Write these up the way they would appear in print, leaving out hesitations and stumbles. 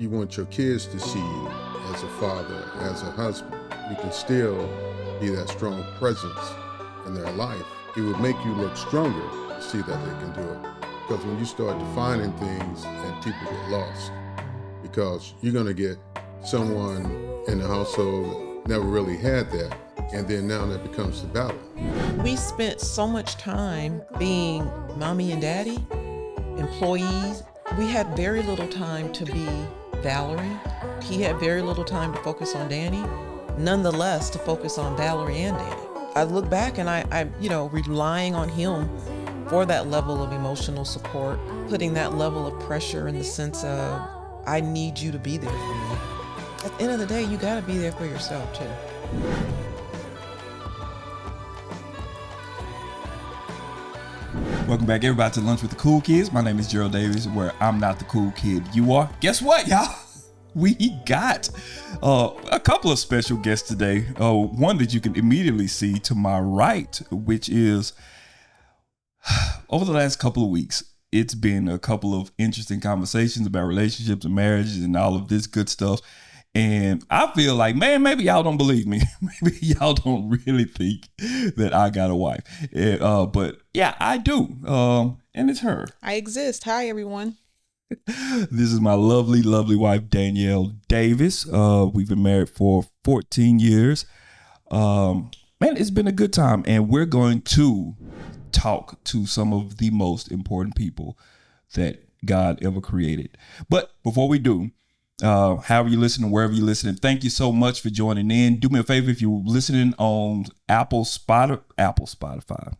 you want your kids to see you as a father, as a husband. You can still be that strong presence in their life. It would make you look stronger to see that they can do it. Because when you start defining things and people get lost, because you're going to get someone in the household that never really had that, and then now that becomes the battle. We spent so much time being mommy and daddy, employees. We had very little time to be Valerie. He had very little time to focus on Danny, nonetheless to focus on Valerie and Danny. I look back and I relying on him for that level of emotional support, putting that level of pressure in the sense of, I need you to be there for me. At the end of the day, you gotta be there for yourself too. Welcome back, everybody, to Lunch with the Cool Kids. My name is Gerald Davis, where I'm not the cool kid. You are. Guess what, y'all? We got a couple of special guests today. One that you can immediately see to my right, which is over the last couple of weeks, it's been a couple of interesting conversations about relationships and marriages and all of this good stuff. And I feel like, man, maybe y'all don't believe me. Maybe y'all don't really think that I got a wife. But yeah, I do. And it's her. I exist. Hi, everyone. This is my lovely, lovely wife, Danielle Davis. We've been married for 14 years. Man, it's been a good time. And we're going to talk to some of the most important people that God ever created. But before we do, however you listen, wherever you listen, thank you so much for joining in. Do me a favor, if you're listening on Spotify,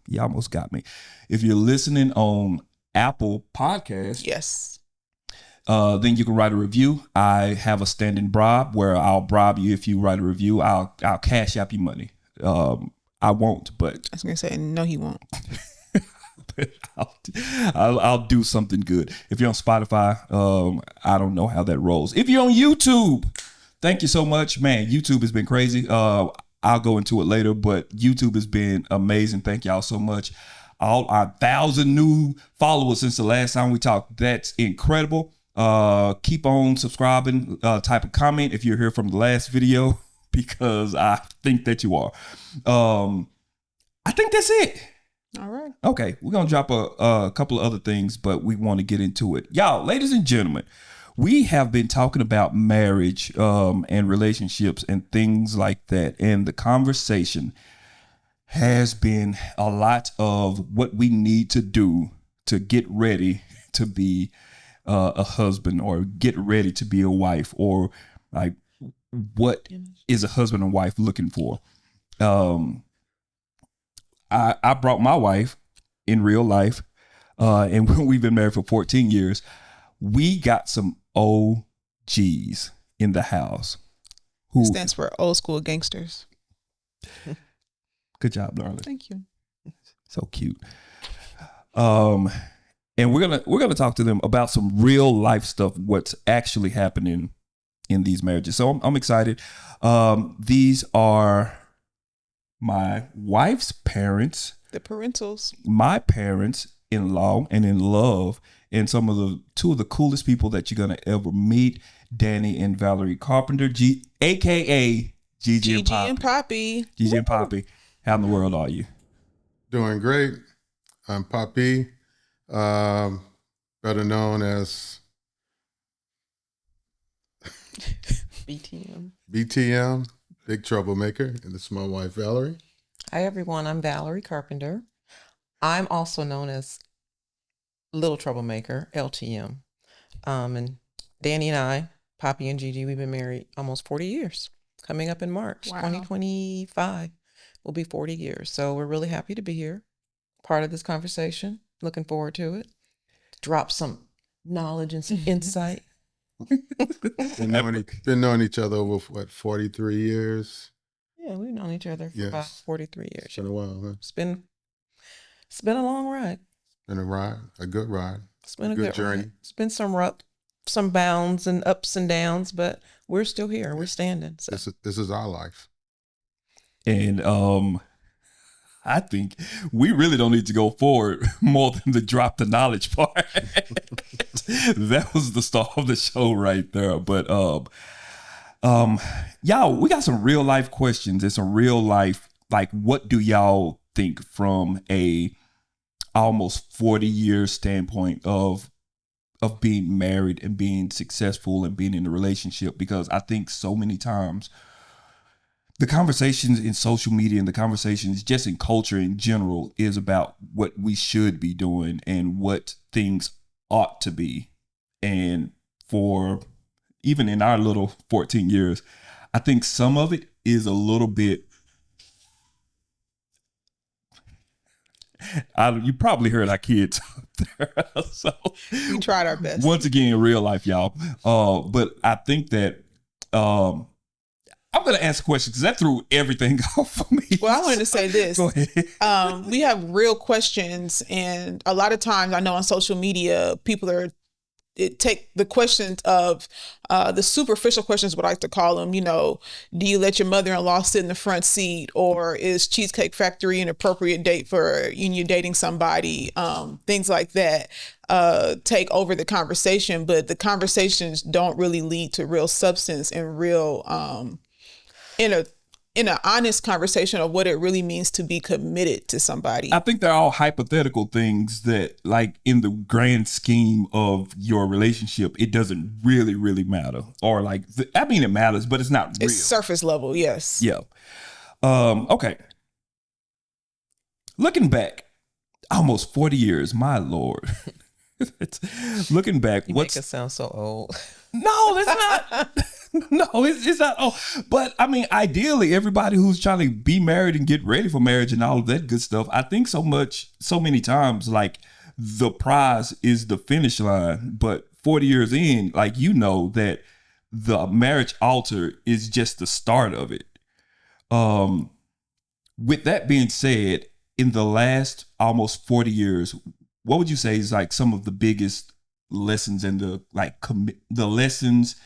you almost got me. If you're listening on Apple Podcasts, Yes. then you can write a review. I have a standing bribe where I'll bribe you if you write a review. I'll cash app you money. I won't, but I was going to say, no, he won't. I'll do something good. If you're on Spotify, I don't know how that rolls. If you're on YouTube, thank you so much, man. YouTube has been crazy. I'll go into it later, but YouTube has been amazing. Thank y'all so much. All our 1,000 new followers since the last time we talked. That's incredible. Keep on subscribing. Type a comment if you're here from the last video, because I think that you are. I think that's it. All right. Okay, we're going to drop a couple of other things, but we want to get into it. Y'all, ladies and gentlemen, we have been talking about marriage and relationships and things like that. And the conversation has been a lot of what we need to do to get ready to be a husband, or get ready to be a wife, or like, what is a husband and wife looking for? I brought my wife in real life, and we've been married for 14 years. We got some OGs in the house. Who Stands for old school gangsters. Good job, darling. Thank you. So cute. And we're gonna talk to them about some real life stuff, what's actually happening in these marriages. So I'm excited. These are my wife's parents, The parentals. my parents in law and in love, and two of the coolest people that you're gonna ever meet, Danny and Valerie Carpenter, aka Gigi and Poppy. Gigi and Poppy. How in the world are you? Doing great. I'm Poppy, better known as BTM, Big Troublemaker, and this is my wife, Valerie. Hi, everyone. I'm Valerie Carpenter. I'm also known as Little Troublemaker, LTM. And Danny and I, Poppy and Gigi, we've been married almost 40 years. Coming up in March, Wow. 2025 will be 40 years. So we're really happy to be here, part of this conversation. Looking forward to it. Drop some knowledge and some insight. Been knowing each other over, 43 years? Yeah, we've known each other for about 43 years. It's been a while, huh? It's been a long ride. Been a ride, a good ride. It's been a good journey. ride. It's been some bounds and ups and downs, but we're still here. We're standing. So. This is our life. And I think we really don't need to go forward more than the drop the knowledge part. That was the start of the show right there. But y'all, we got some real life questions and some real life, like, what do y'all think from a almost 40-year standpoint of being married and being successful and being in a relationship? Because I think so many times the conversations in social media and the conversations just in culture in general is about what we should be doing and what things ought to be. And for even in our little 14 years, I think some of it is a little bit, you probably heard our kids up there. So We tried our best. once again, in real life, y'all. But I think that I'm going to ask a question because that threw everything off for me. Well, I wanted to say this. Go ahead. We have real questions, and a lot of times I know on social media, people take the questions of the superficial questions, what I like to call them, do you let your mother-in-law sit in the front seat, or is Cheesecake Factory an appropriate date for you dating somebody? Things like that take over the conversation, but the conversations don't really lead to real substance and real in an honest conversation of what it really means to be committed to somebody. I think they're all hypothetical things that, like, in the grand scheme of your relationship, it doesn't really, really matter. Or like, it matters, but it's not real. It's surface level, yes. Yeah. Okay. Looking back, almost 40 years, my Lord. Looking back, You make us sound so old. No, that's not. No, it's not. Oh, but I mean, ideally, everybody who's trying to be married and get ready for marriage and all of that good stuff, I think so many times, like, the prize is the finish line. But 40 years in, like, that the marriage altar is just the start of it. With that being said, in the last almost 40 years, what would you say is like some of the biggest lessons and the lessons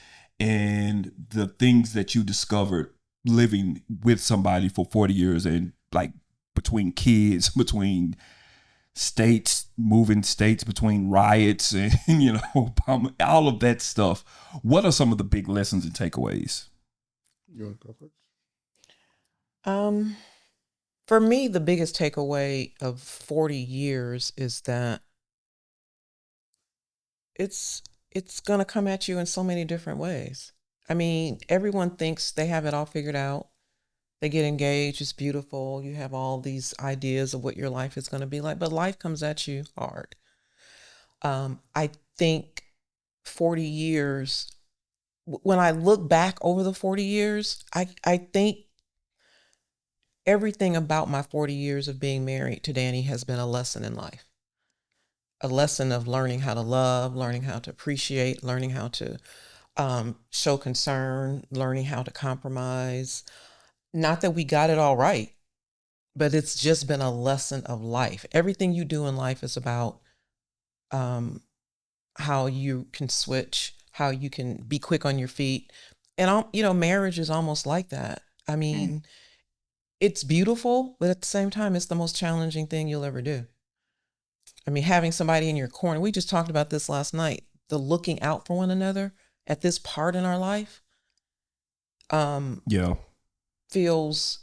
and the things that you discovered living with somebody for 40 years, and like between kids, between states, moving states, between riots and, all of that stuff? What are some of the big lessons and takeaways? You want to go first? For me, the biggest takeaway of 40 years is that it's going to come at you in so many different ways. I mean, everyone thinks they have it all figured out. They get engaged, it's beautiful. You have all these ideas of what your life is going to be like, but life comes at you hard. I think 40 years, when I look back over the 40 years, I think everything about my 40 years of being married to Danny has been a lesson in life. A lesson of learning how to love, learning how to appreciate, learning how to show concern, learning how to compromise. Not that we got it all right, but it's just been a lesson of life. Everything you do in life is about how you can switch, how you can be quick on your feet. And, marriage is almost like that. I mean, it's beautiful, but at the same time, it's the most challenging thing you'll ever do. I mean, having somebody in your corner, we just talked about this last night, the looking out for one another at this part in our life. Feels,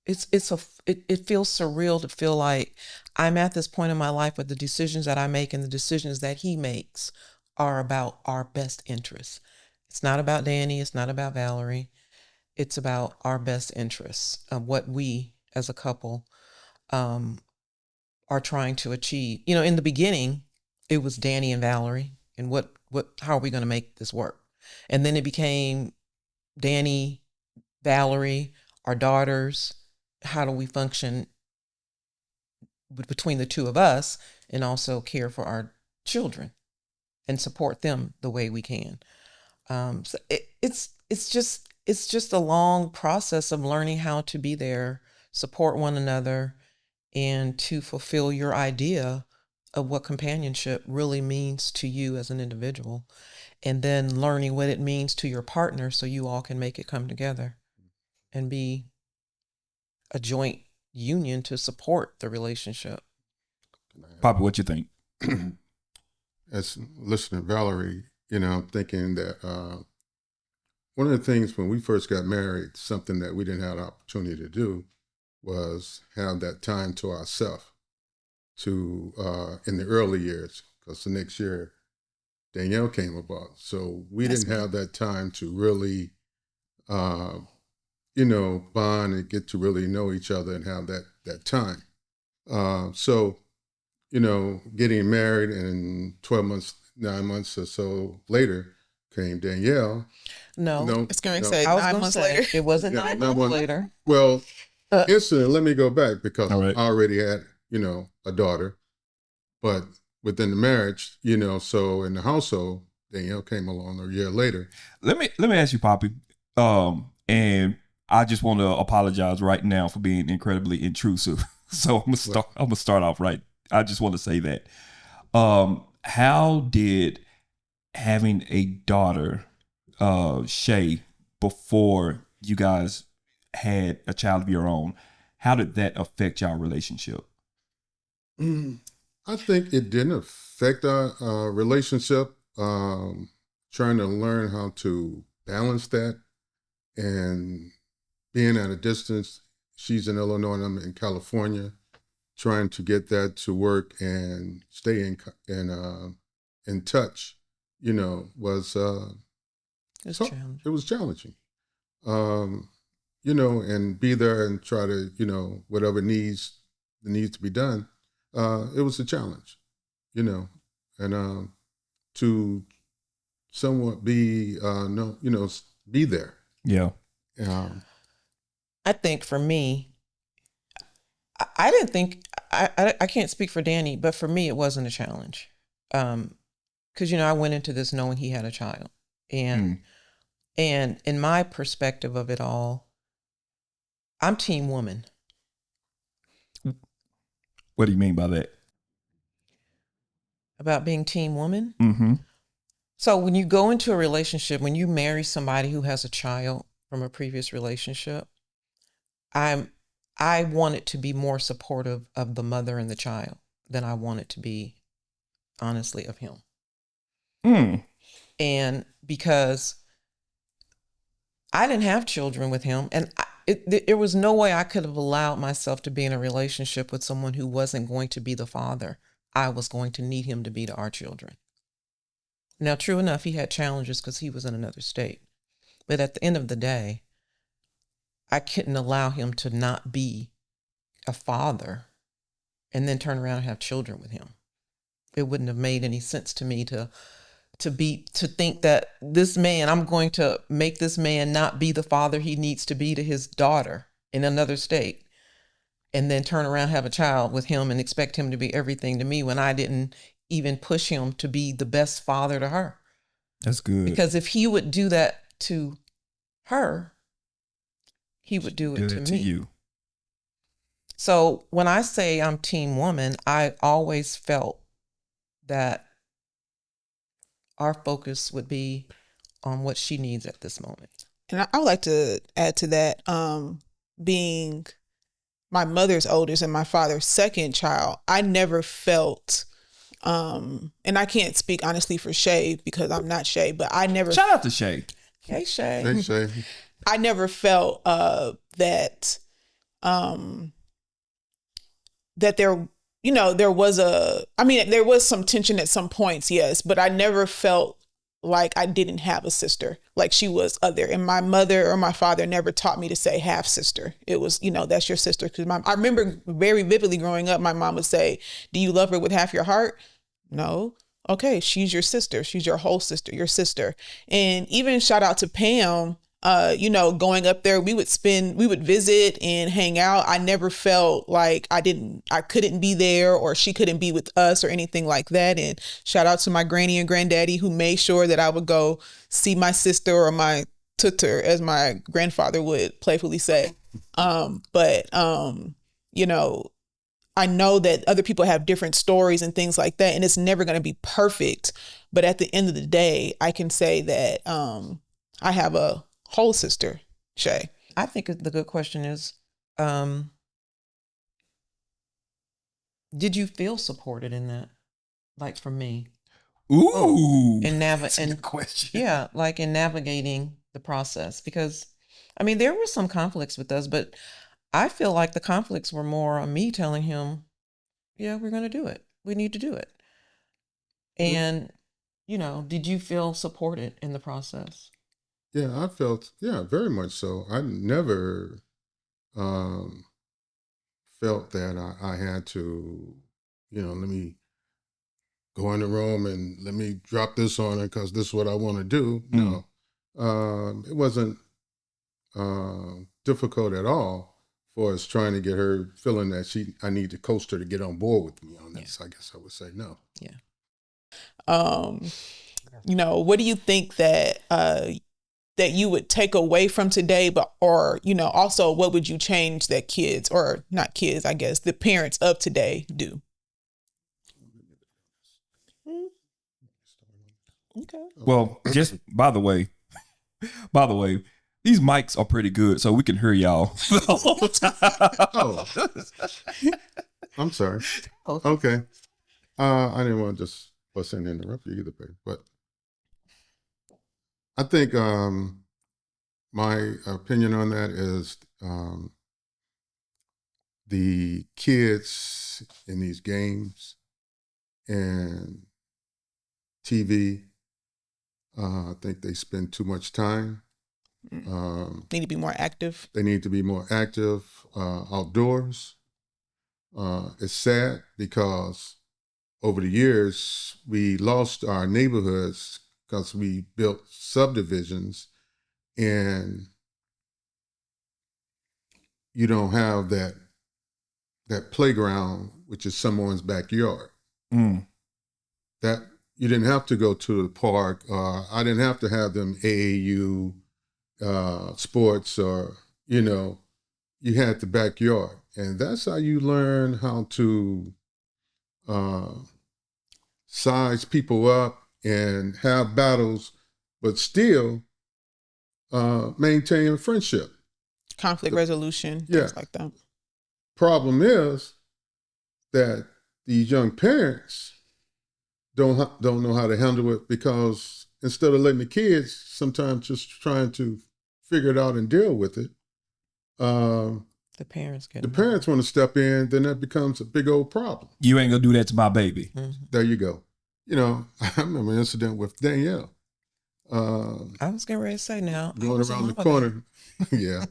it feels surreal to feel like I'm at this point in my life, but the decisions that I make and the decisions that he makes are about our best interests. It's not about Danny. It's not about Valerie. It's about our best interests of what we as a couple, are trying to achieve. In the beginning, it was Danny and Valerie, and how are we going to make this work? And then it became Danny, Valerie, our daughters. How do we function between the two of us and also care for our children and support them the way we can? So it's just a long process of learning how to be there, support one another, and to fulfill your idea of what companionship really means to you as an individual, and then learning what it means to your partner so you all can make it come together and be a joint union to support the relationship. Poppy, what you think? As listening to Valerie, I'm thinking that one of the things when we first got married, something that we didn't have the opportunity to do was have that time to ourselves to in the early years, because the next year Danielle came about. So we didn't have that time to really, bond and get to really know each other and have that time. So, getting married and 12 months, 9 months or so later came Danielle. No, It's going to say I was 9 gonna months say, later. it wasn't Yeah, 9 not months one- later. Well, Uh, instantly, let me go back because All right. I already had, a daughter, but within the marriage, so in the household, Danielle came along a year later. Let me ask you, Poppy. And I just want to apologize right now for being incredibly intrusive. So I'm gonna start off right. I just want to say that. How did having a daughter, Shay, before you guys had a child of your own, how did that affect y'all relationship? I think it didn't affect our relationship. Trying to learn how to balance that and being at a distance. She's in Illinois and I'm in California. Trying to get that to work and stay in touch, was It's so- challenging. it was challenging. And be there and try to, whatever needs to be done. It was a challenge, and to somewhat be be there. Yeah. I think for me, I didn't think, I can't speak for Danny, but for me, it wasn't a challenge. Because, I went into this knowing he had a child. And in my perspective of it all, I'm team woman. What do you mean by that? About being team woman? Mm-hmm. So when you go into a relationship, when you marry somebody who has a child from a previous relationship, I want it to be more supportive of the mother and the child than I want it to be, honestly, of him. And because I didn't have children with him, and there was no way I could have allowed myself to be in a relationship with someone who wasn't going to be the father I was going to need him to be to our children. Now, true enough, he had challenges because he was in another state. But at the end of the day, I couldn't allow him to not be a father and then turn around and have children with him. It wouldn't have made any sense to me to think that this man, I'm going to make this man not be the father he needs to be to his daughter in another state, and then turn around and have a child with him and expect him to be everything to me when I didn't even push him to be the best father to her. That's good. Because if he would do that to her, he would do it to me. You. So when I say I'm team woman, I always felt that our focus would be on what she needs at this moment. And I would like to add to that, being my mother's oldest and my father's second child, I never felt, and I can't speak honestly for Shay because I'm not Shay, but I never. Shout out to Shay. Hey, Shay. Thanks, Shay. I never felt that there, there was there was some tension at some points, yes, but I never felt like I didn't have a sister, like she was other. And my mother or my father never taught me to say half sister. It was, that's your sister. Because I remember very vividly growing up, my mom would say, "Do you love her with half your heart?" No. Okay, she's your sister. She's your whole sister, your sister. And even shout out to Pam, going up there, we would visit and hang out. I never felt like I couldn't be there or she couldn't be with us or anything like that. And shout out to my granny and granddaddy who made sure that I would go see my sister or my tutor, as my grandfather would playfully say. I know that other people have different stories and things like that, and it's never going to be perfect. But at the end of the day, I can say that I have a whole sister, Shay. I think the good question is, Did you feel supported in that? Like for me, Ooh, in that's a good question. yeah, like in navigating the process, because I mean there were some conflicts with us, but I feel like the conflicts were more on me telling him, yeah, we're going to do it. We need to do it. And, did you feel supported in the process? Yeah, I felt, yeah, very much so. I never um, felt that I had to, let me go in the room and let me drop this on her because this is what I want to do. No, it wasn't difficult at all for us trying to get her feeling that I need to coach her to get on board with me on this. Yeah. I guess I would say no. Yeah. What do you think that that you would take away from today, or also what would you change that kids, or not kids, I guess, the parents of today do? Okay. Well, just by the way, these mics are pretty good, so we can hear y'all the whole time. Oh, I'm sorry. Okay. I didn't want to just bust in and interrupt you either, babe. But I think my opinion on that is the kids in these games and TV, I think they spend too much time. Need to be more active. They need to be more active outdoors. It's sad because over the years, we lost our neighborhoods because we built subdivisions and you don't have that playground, which is someone's backyard. That you didn't have to go to the park. I didn't have to have them AAU sports, or, you had the backyard. And that's how you learn how to size people up and have battles, but still maintain a friendship. Conflict resolution, things like that. Problem is that these young parents don't know how to handle it, because instead of letting the kids sometimes just trying to figure it out and deal with it, the parents want to step in. Then that becomes a big old problem. You ain't gonna do that to my baby. Mm-hmm. There you go. I remember an incident with Danielle. I was getting ready to say now. Going around the corner. Yeah.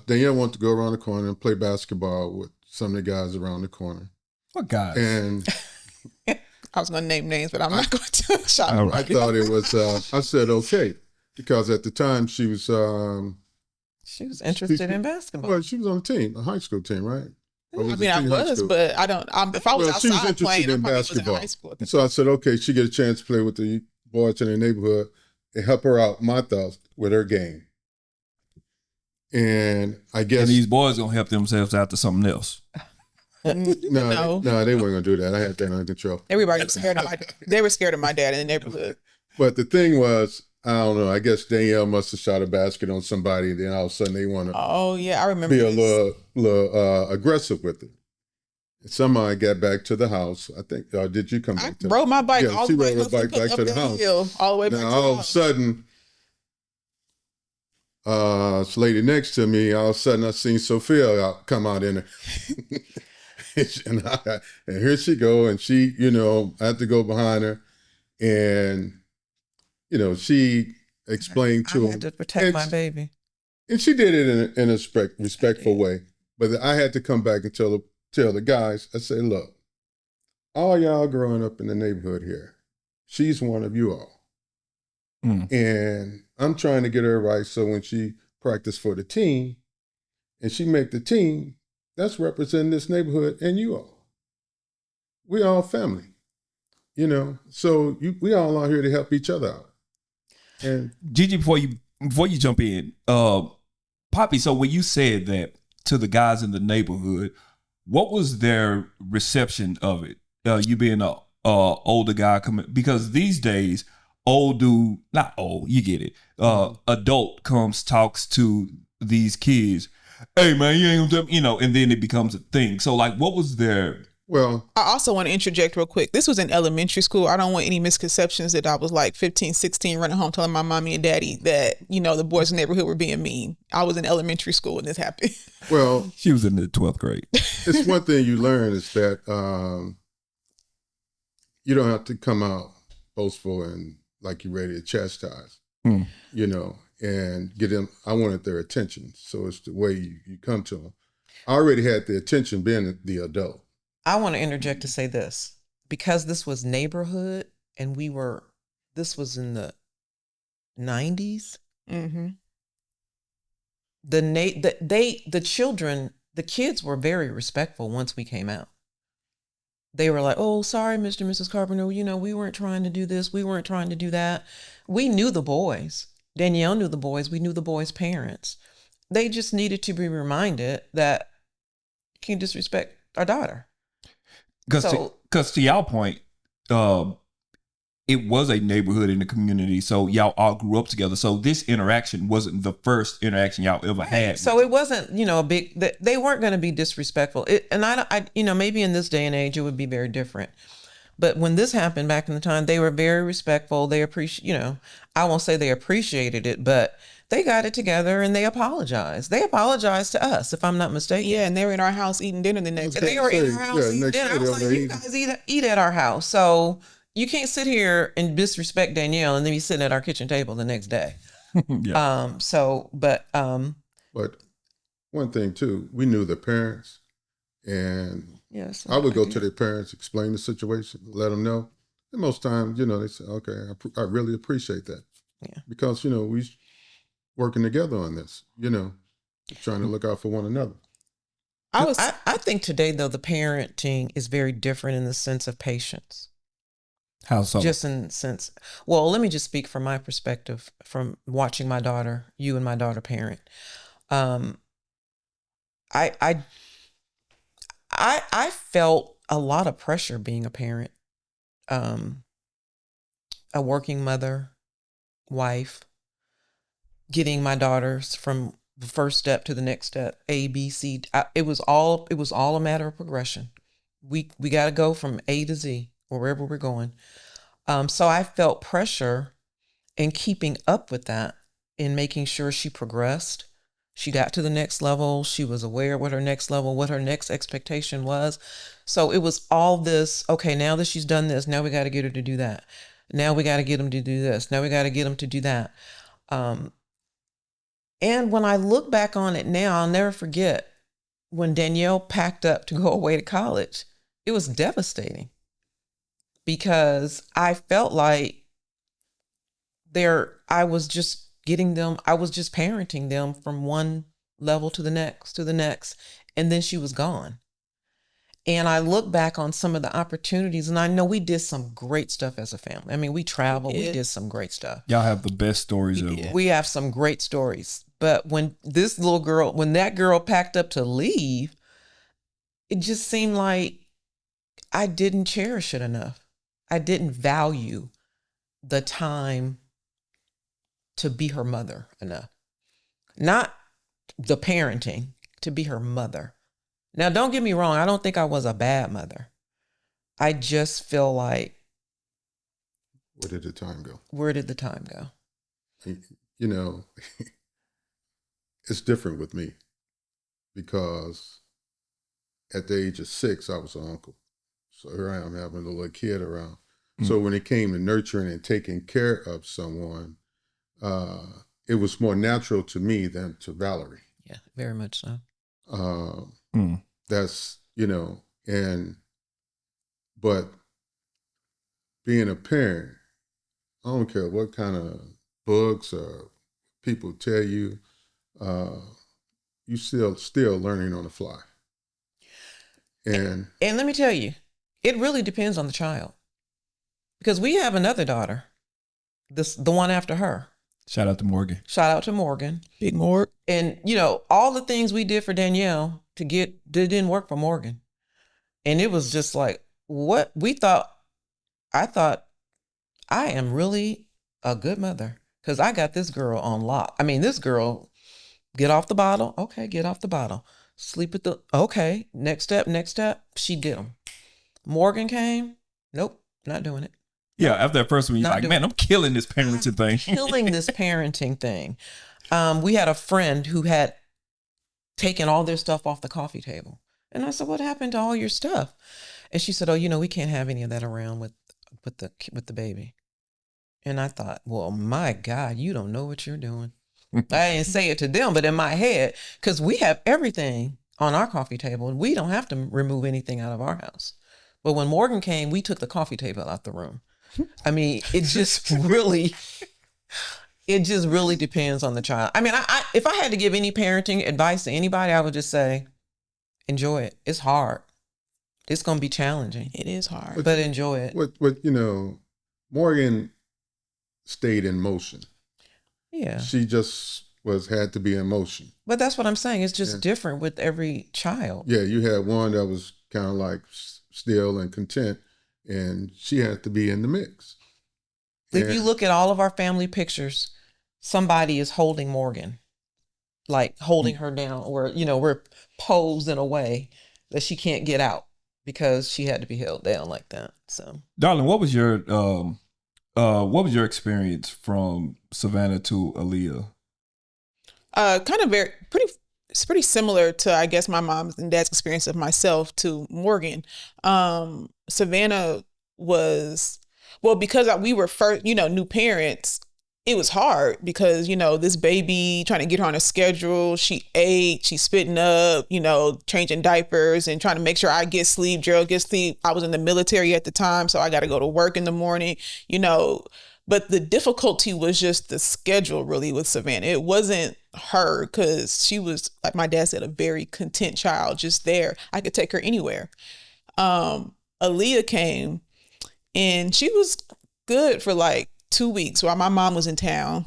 Danielle wanted to go around the corner and play basketball with some of the guys around the corner. What guys? And I was going to name names, but I'm not going to. I thought it was, I said, okay. Because at the time she was interested in basketball. Well, she was on a team, a high school team, right? I was, but I don't. If I was outside she was interested playing, in basketball. In high school. So I said, okay, she get a chance to play with the boys in the neighborhood and help her out, my thoughts, with her game. And I guess and these boys gonna help themselves out to something else. No, they weren't gonna do that. I had that under control. Everybody was scared of they were scared of my dad in the neighborhood. But the thing was, I don't know. I guess Danielle must have shot a basket on somebody. Then all of a sudden they want to. Oh yeah, I remember. Be a little aggressive with it. And somehow I got back to the house. I think. Did you come back? I rode my bike all the way. She rode her bike back to the house. Hill, all the way back. Now all of a sudden, this lady next to me. All of a sudden, I seen Sophia come out in there, and here she go, and she, I had to go behind her, and. She explained to him. I had to protect my baby. And she did it in a respectful way. But I had to come back and tell the guys, I say, look, all y'all growing up in the neighborhood here, she's one of you all. And I'm trying to get her right so when she practice for the team and she make the team, that's representing this neighborhood and you all. We all family, So we all out here to help each other out. And Gigi, before you jump in, Poppy, so when you said that to the guys in the neighborhood, what was their reception of it? You being a older guy coming, because these days, old dude, not old, you get it. Adult comes, talks to these kids. Hey man, you ain't gonna, and then it becomes a thing. So like, what was their Well, I also want to interject real quick. This was in elementary school. I don't want any misconceptions that I was like 15, 16, running home telling my mommy and daddy that, the boys in the neighborhood were being mean. I was in elementary school when this happened. well, She was in the 12th grade. it's one thing you learn is that you don't have to come out boastful and like you're ready to chastise, and get them. I wanted their attention. So it's the way you come to them. I already had the attention being the adult. I want to interject to say this, because this was neighborhood and this was in the 90s. Mm-hmm. The kids were very respectful once we came out. They were like, "Oh, sorry, Mr. and Mrs. Carpenter, we weren't trying to do this. We weren't trying to do that." We knew the boys. Danielle knew the boys. We knew the boys' parents. They just needed to be reminded that you can't disrespect our daughter. Because to y'all point, it was a neighborhood in the community, so y'all all grew up together. So this interaction wasn't the first interaction y'all ever had. So it wasn't, a big. They weren't going to be disrespectful. Maybe in this day and age it would be very different. But when this happened back in the time, they were very respectful. They I won't say they appreciated it, but they got it together and they apologized. They apologized to us, if I'm not mistaken. Yeah, and they were in our house eating dinner the next day. They were in our house eating dinner. I was like, you guys eat at our house. So you can't sit here and disrespect Danielle and then be sitting at our kitchen table the next day. Yeah. But one thing too, we knew the parents, and yes, I would go to their parents, explain the situation, let them know. And most times, they say, "Okay, I really appreciate that." Yeah. Because we working together on this. Trying to look out for one another. I think today though the parenting is very different in the sense of patience. How so? Just in the sense, well, let me just speak from my perspective from watching my daughter, you and my daughter parent. I felt a lot of pressure being a parent, a working mother, wife, getting my daughters from the first step to the next step, A, B, C. It was all a matter of progression. We got to go from A to Z, wherever we're going. So I felt pressure in keeping up with that, in making sure she progressed. She got to the next level. She was aware what her next expectation was. So it was all this, okay, now that she's done this, now we got to get her to do that. Now we got to get them to do this. Now we got to get them to do that. And when I look back on it now, I'll never forget when Danielle packed up to go away to college. It was devastating because I felt like I was just parenting them from one level to the next, and then she was gone. And I look back on some of the opportunities, and I know we did some great stuff as a family. I mean, we traveled, we did some great stuff. Y'all have the best stories ever. We have some great stories. But when that girl packed up to leave, it just seemed like I didn't cherish it enough. I didn't value the time to be her mother enough. Not the parenting, to be her mother. Now, don't get me wrong. I don't think I was a bad mother. I just feel like, where did the time go? It's different with me because at the age of 6, I was an uncle. So here I am having a little kid around. Mm-hmm. So when it came to nurturing and taking care of someone, it was more natural to me than to Valerie. Yeah, very much so. That's, but being a parent, I don't care what kind of books or people tell you, you still learning on the fly. And let me tell you, it really depends on the child. Because we have another daughter, the one after her. Shout out to Morgan. Big Morg. And, all the things we did for Danielle didn't work for Morgan. And it was just like, what I thought I am really a good mother because I got this girl on lock. I mean, this girl, get off the bottle. Okay, get off the bottle. Sleep at okay, next step. She did them. Morgan came. Nope, not doing it. Yeah, after that first one, you're Not like, doing- man, I'm killing this parenting thing. Killing this parenting thing. We had a friend who had taken all their stuff off the coffee table. And I said, what happened to all your stuff? And she said, oh, we can't have any of that around with the baby. And I thought, well, my God, you don't know what you're doing. I didn't say it to them, but in my head, because we have everything on our coffee table and we don't have to remove anything out of our house. But when Morgan came, we took the coffee table out the room. I mean, it just really depends on the child. I mean, if I had to give any parenting advice to anybody, I would just say, enjoy it. It's hard. It's going to be challenging. It is hard. But enjoy it. What Morgan stayed in motion. Yeah. She just had to be in motion. But that's what I'm saying. It's just different with every child. Yeah, you had one that was kind of like still and content, and she had to be in the mix. If you look at all of our family pictures, somebody is holding Morgan, like holding her down, or, we're posed in a way that she can't get out because she had to be held down like that. So, Darling, what was your experience from Savannah to Aaliyah? Kind of it's pretty similar to, I guess, my mom's and dad's experience of myself to Morgan. Savannah was, well, because we were first, new parents, it was hard because, this baby, trying to get her on a schedule, she ate, she's spitting up, changing diapers and trying to make sure I get sleep, Gerald gets sleep. I was in the military at the time, so I got to go to work in the morning, but the difficulty was just the schedule really with Savannah. It wasn't her, because she was, like my dad said, a very content child, just there. I could take her anywhere. Aaliyah came and she was good for like 2 weeks while my mom was in town.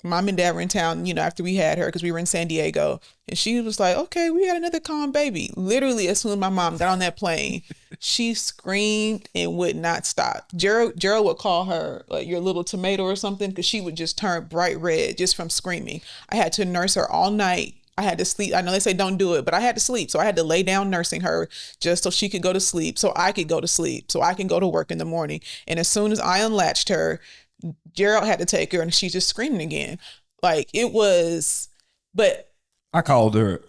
Mom and dad were in town, after we had her, because we were in San Diego. And she was like, okay, we got another calm baby. Literally, as soon as my mom got on that plane, she screamed and would not stop. Gerald would call her like your little tomato or something, because she would just turn bright red just from screaming. I had to nurse her all night. I had to sleep. I know they say don't do it, but I had to sleep. So I had to lay down nursing her just so she could go to sleep, so I could go to sleep, so I can go to work in the morning. And as soon as I unlatched her, Gerald had to take her, and she's just screaming again. Like, it was, but I called her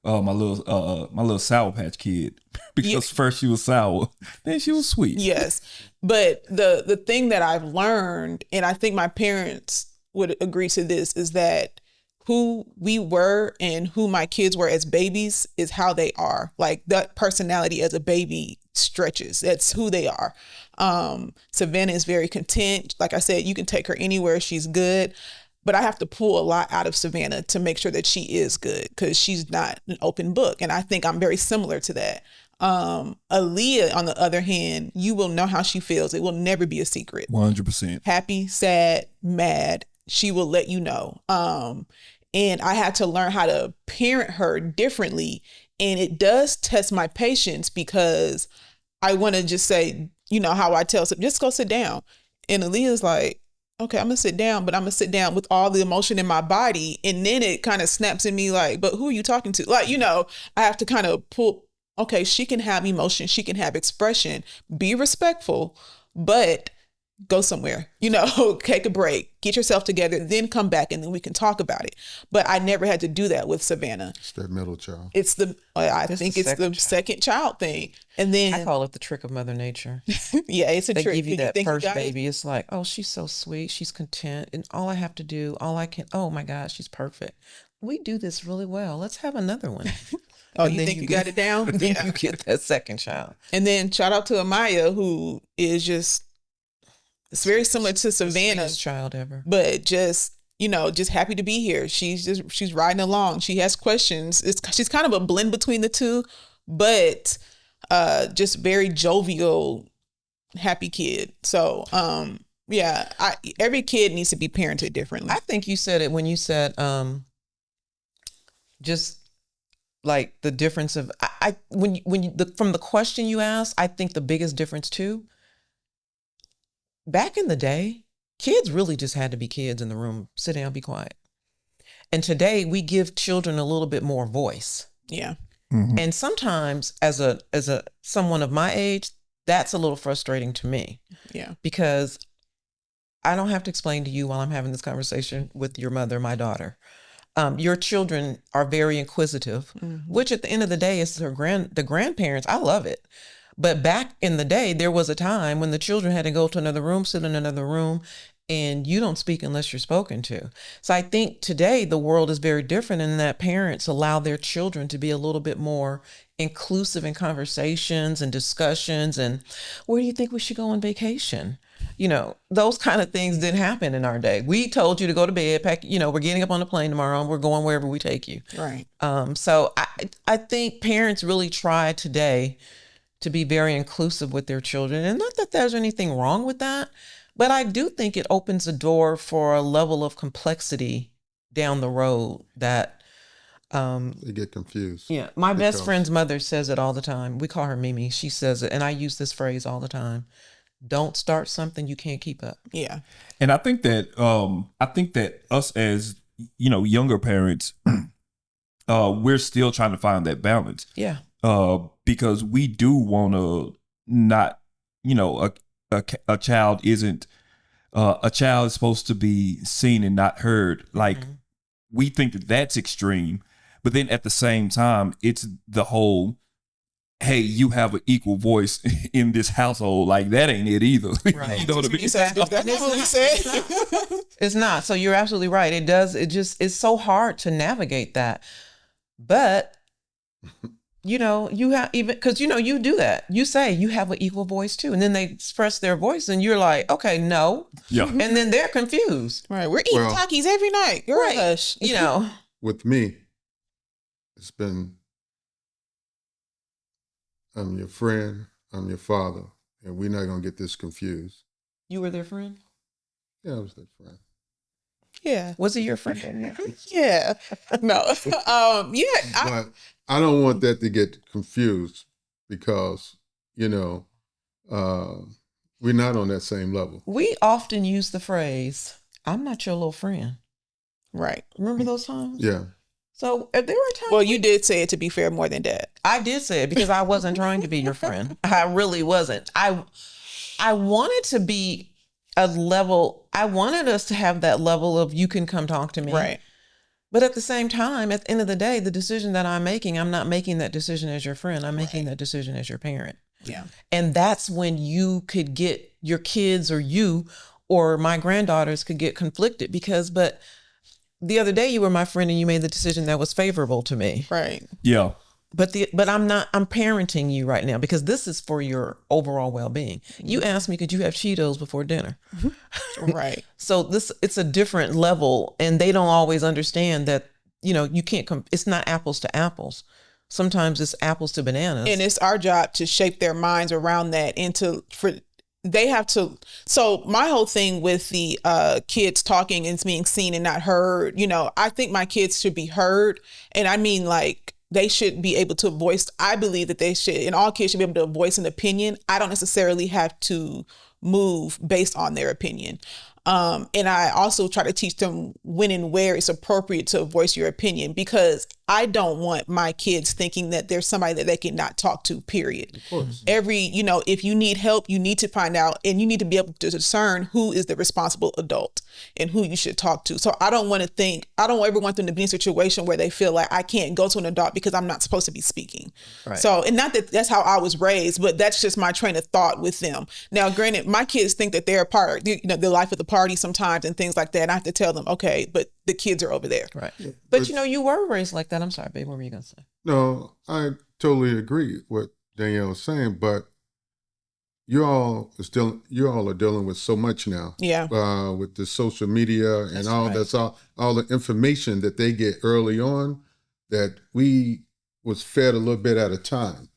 my little Sour Patch Kid because first she was sour, then she was sweet. Yes. But the thing that I've learned, and I think my parents would agree to this, is that who we were and who my kids were as babies is how they are. Like, that personality as a baby stretches. That's who they are. Savannah is very content. Like I said, you can take her anywhere. She's good. But I have to pull a lot out of Savannah to make sure that she is good, because she's not an open book. And I think I'm very similar to that. Aaliyah, on the other hand, you will know how she feels. It will never be a secret. 100%. Happy, sad, mad. She will let you know. And I had to learn how to parent her differently. And it does test my patience, because I want to just say, how I tell, just go sit down. And Aaliyah's like, okay, I'm going to sit down, but I'm going to sit down with all the emotion in my body. And then it kind of snaps in me like, but who are you talking to? Like, I have to kind of pull, okay, she can have emotion. She can have expression, be respectful, but go somewhere, take a break, get yourself together, then come back, and then we can talk about it. But I never had to do that with Savannah. It's that middle child. It's the second child thing. And then I call it the trick of Mother Nature. Yeah, it's a they trick. give you that first baby. It's like, oh, she's so sweet. She's content. And all I have to do, oh my God, she's perfect. We do this really well. Let's have another one. Oh, you think you got it down? Then you get that second child. And then shout out to Amaya, who is just, it's very similar to Savannah's child ever, but just happy to be here. She's riding along. She has questions. She's kind of a blend between the two, but just very jovial, happy kid. So every kid needs to be parented differently. I think you said it when you said just like the difference of from the question you asked, I think the biggest difference too. Back in the day, kids really just had to be kids in the room. Sit down, be quiet. And today we give children a little bit more voice. Yeah. And sometimes as a someone of my age, that's a little frustrating to me. Yeah. Because I don't have to explain to you while I'm having this conversation with your mother, my daughter. Your children are very inquisitive, which at the end of the day is the grandparents. I love it. But back in the day, there was a time when the children had to go to another room, sit in another room, and you don't speak unless you're spoken to. So I think today the world is very different in that parents allow their children to be a little bit more inclusive in conversations and discussions. And where do you think we should go on vacation? You know, those kind of things didn't happen in our day. We told you to go to bed, pack, you know, we're getting up on the plane tomorrow and we're going wherever we take you. Right. So I think parents really try today to be very inclusive with their children. And not that there's anything wrong with that, but I do think it opens a door for a level of complexity down the road that they get confused. Yeah. My best friend's mother says it all the time. We call her Mimi. She says it, and I use this phrase all the time. Don't start something you can't keep up. Yeah. And I think that us as, you know, younger parents, we're still trying to find that balance. Yeah. Because we do want to not, you know, a child isn't, a child is supposed to be seen and not heard. Like, we think that that's extreme, but then at the same time, it's the whole, hey, you have an equal voice in this household. Like, that ain't it either. Right. You know what I mean? That's what he said. It's not. So you're absolutely right. It's so hard to navigate that. But, you know, you have even, because, you know, you do that. You say you have an equal voice too. And then they express their voice and you're like, okay, no. Yeah. And then they're confused. Right. We're eating Takis every night. Girl, Right. hush. You know. With me, it's been, I'm your friend, I'm your father, and we're not going to get this confused. You were their friend? Yeah, I was their friend. Yeah. Was he your friend? Yeah. No. Yeah. But I don't want that to get confused because, you know, we're not on that same level. We often use the phrase, I'm not your little friend. Right. Remember those times? Yeah. So if there were times. Well, you did say it, to be fair, more than that. I did say it because I wasn't trying to be your friend. I really wasn't. I wanted to be a level. I wanted us to have that level of you can come talk to me. Right. But at the same time, at the end of the day, the decision that I'm making, I'm not making that decision as your friend. I'm making that decision as your parent. Yeah. And that's when you could get your kids or you or my granddaughters could get conflicted but the other day you were my friend and you made the decision that was favorable to me. Right. Yeah. But I'm parenting you right now because this is for your overall well-being. You asked me, could you have Cheetos before dinner? Right. So it's a different level and they don't always understand that, you know, you can't it's not apples to apples. Sometimes it's apples to bananas. And it's our job to shape their minds around that they have to. So my whole thing with the kids talking and being seen and not heard, you know, I think my kids should be heard. And I mean, like, they should be able to voice. I believe that they should, and all kids should be able to voice an opinion. I don't necessarily have to move based on their opinion. And I also try to teach them when and where it's appropriate to voice your opinion, because I don't want my kids thinking that there's somebody that they cannot talk to, period. Of course. You know, if you need help, you need to find out, and you need to be able to discern who is the responsible adult and who you should talk to. So I don't ever want them to be in a situation where they feel like I can't go to an adult because I'm not supposed to be speaking. Right. So, and not that that's how I was raised, but that's just my train of thought with them. Now, granted, my kids think that they're a part, you know, the life of the party sometimes and things like that. And I have to tell them, okay, but the kids are over there. Right. But you know, you were raised like that. I'm sorry, babe. What were you going to say? No, I totally agree with what Danielle was saying, but you all are dealing with so much now. Yeah. With the social media and all the information that they get early on, that we was fed a little bit at a time.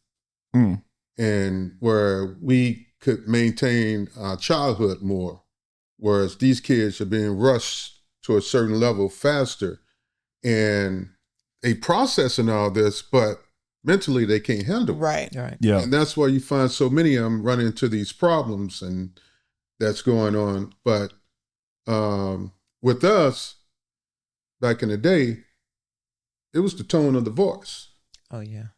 And where we could maintain our childhood more, whereas these kids are being rushed to a certain level faster, and they processing all this, but mentally they can't handle it. Right. Right. Yeah. And that's why you find so many of them running into these problems, and that's going on. But with us, back in the day, it was the tone of the voice. Oh, yeah.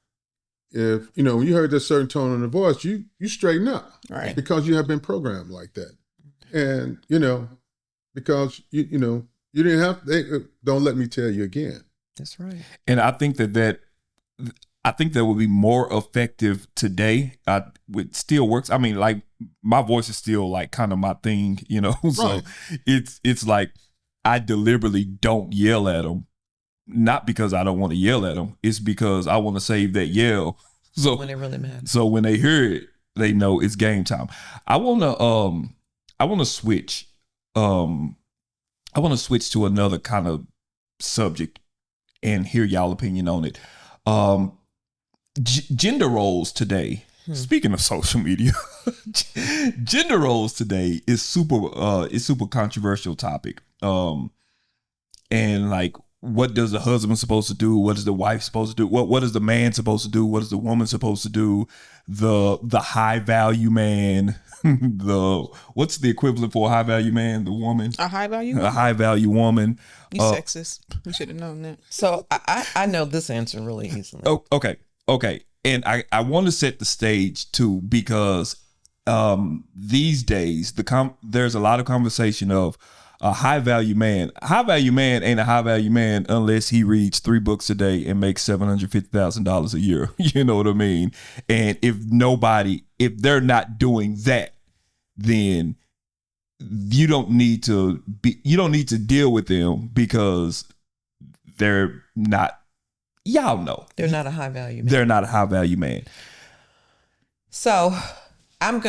if when you heard that certain tone in the voice, you straighten up, Right. Because you have been programmed like that, and because you didn't have. Don't let me tell you again. That's right. And I think that would be more effective today. It still works. I mean, like my voice is still like kind of my thing, So Right. it's like I deliberately don't yell at them, not because I don't want to yell at them. It's because I want to save that yell. So When it really matters. So when they hear it, they know it's game time. I wanna switch. I want to switch to another kind of subject and hear y'all opinion on it. Gender roles today. Speaking of social media, gender roles today is super controversial topic. And like, what does the husband supposed to do? What is the wife supposed to do? What is the man supposed to do? What is the woman supposed to do? The high value man. What's the equivalent for a high value man? The woman. A high value? A high value woman. You sexist. You should have known that. So I know this answer really easily. Oh, okay. And I want to set the stage too, because these days there's a lot of conversation of a high value man. A high value man ain't a high value man unless he reads 3 books a day and makes $750,000 a year. You know what I mean? And if they're not doing that, then you don't need to deal with them, because they're not. Y'all know They're not a high value man. they're not a high value man. So I'm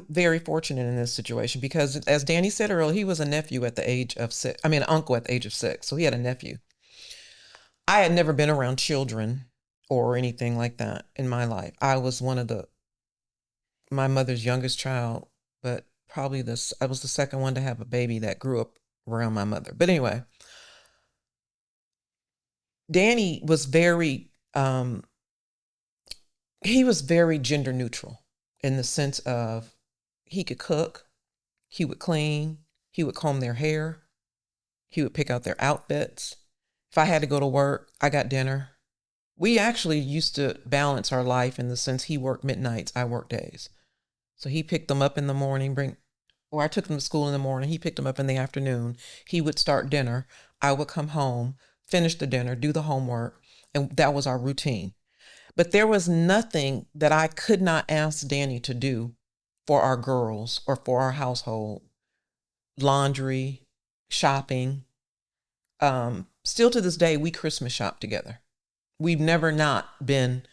very fortunate in this situation, because as Danny said earlier, he was a nephew at the age of 6. I mean, an uncle at the age of 6. So he had a nephew. I had never been around children or anything like that in my life. I was my mother's youngest child, but probably I was the second one to have a baby that grew up around my mother. But anyway, Danny was he was very gender neutral, in the sense of he could cook, he would clean, he would comb their hair, he would pick out their outfits. If I had to go to work, I got dinner. We actually used to balance our life in the sense he worked midnights, I worked days. So he picked them up in the morning, I took them to school in the morning, he picked them up in the afternoon. He would start dinner, I would come home, finish the dinner, do the homework, and that was our routine. But there was nothing that I could not ask Danny to do for our girls or for our household. Laundry, shopping. Still to this day, we Christmas shop together. We've never not been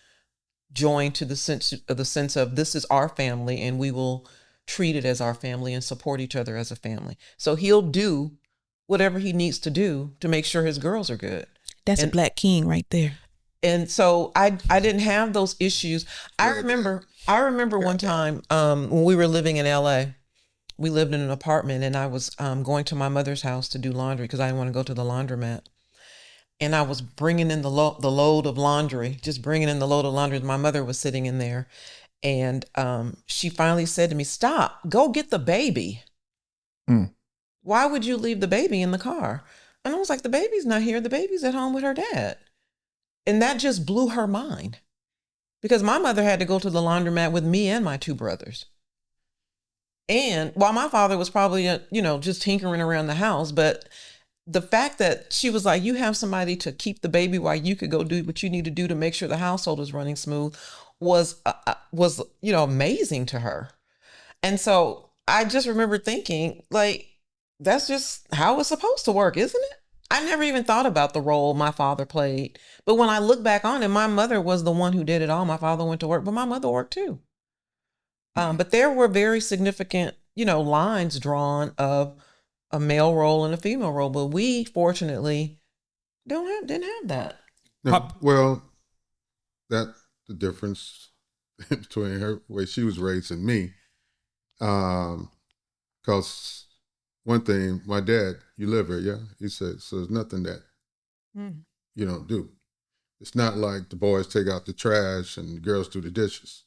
joined to the sense of this is our family, and we will treat it as our family and support each other as a family. So he'll do whatever he needs to do to make sure his girls are good. That's a black king right there. And so I didn't have those issues. I remember one time when we were living in LA, we lived in an apartment, and I was going to my mother's house to do laundry because I didn't want to go to the laundromat. And I was bringing in the load of laundry, just bringing in the load of laundry. My mother was sitting in there, and she finally said to me, "Stop, go get the baby. Why would you leave the baby in the car?" And I was like, "The baby's not here. The baby's at home with her dad." And that just blew her mind, because my mother had to go to the laundromat with me and my 2 brothers. And while my father was probably, just tinkering around the house, but the fact that she was like, you have somebody to keep the baby while you could go do what you need to do to make sure the household is running smooth was amazing to her. And so I just remember thinking, like, that's just how it's supposed to work, isn't it? I never even thought about the role my father played. But when I look back on it, my mother was the one who did it all. My father went to work, but my mother worked too. But there were very significant, lines drawn of a male role and a female role. But we, fortunately, didn't have that. No, well, that's the difference between her way she was raised and me. Because one thing, my dad, you live here, yeah? He said, so there's nothing that you don't do. It's not like the boys take out the trash and the girls do the dishes.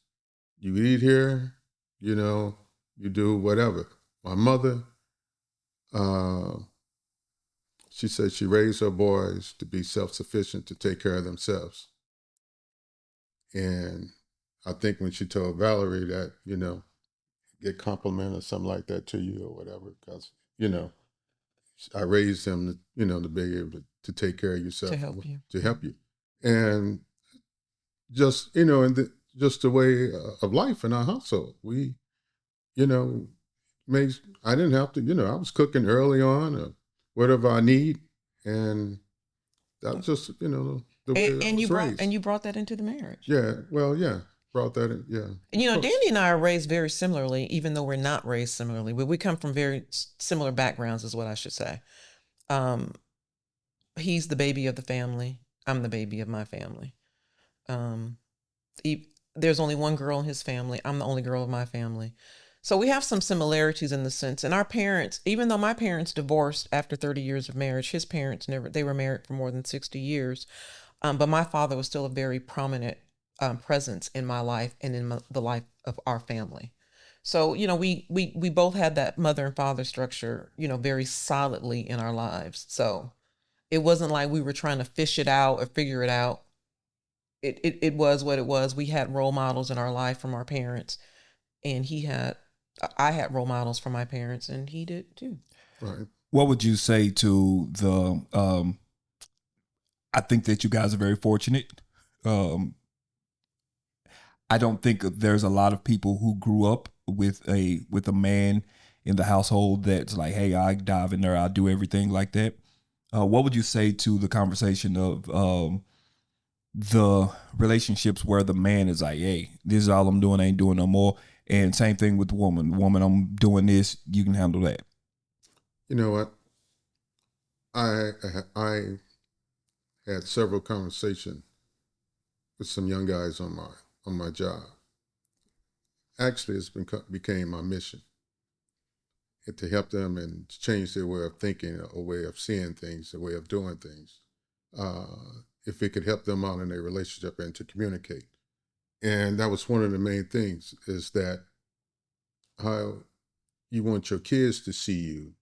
You eat here, you do whatever. My mother, she said she raised her boys to be self-sufficient, to take care of themselves. And I think when she told Valerie that, get compliment or something like that to you or whatever, because, I raised him, to be able to take care of yourself. To help you. To help you. And just, just the way of life in our household. We, I didn't have to, I was cooking early on or whatever I need. And that's just, the way I was raised. And you brought that into the marriage. Yeah. Well, yeah. Brought that in. Yeah. And, Danny and I are raised very similarly, even though we're not raised similarly. We come from very similar backgrounds is what I should say. He's the baby of the family. I'm the baby of my family. There's only one girl in his family. I'm the only girl of my family. So we have some similarities in the sense. And our parents, even though my parents divorced after 30 years of marriage, his parents they were married for more than 60 years. But my father was still a very prominent presence in my life and in the life of our family. So, we both had that mother and father structure, very solidly in our lives. So it wasn't like we were trying to fish it out or figure it out. It was what it was. We had role models in our life from our parents, and I had role models from my parents, and he did too. Right. What would you say to the, I think that you guys are very fortunate. I don't think there's a lot of people who grew up with a man in the household that's like, hey, I dive in there, I'll do everything like that. What would you say to the conversation of the relationships where the man is like, hey, this is all I'm doing, I ain't doing no more. And same thing with the woman. Woman, I'm doing this, you can handle that. You know what? I had several conversations with some young guys on my job. Actually, it's became my mission to help them and change their way of thinking, or way of seeing things, a way of doing things. If it could help them out in their relationship and to communicate. And that was one of the main things, is that how you want your kids to see you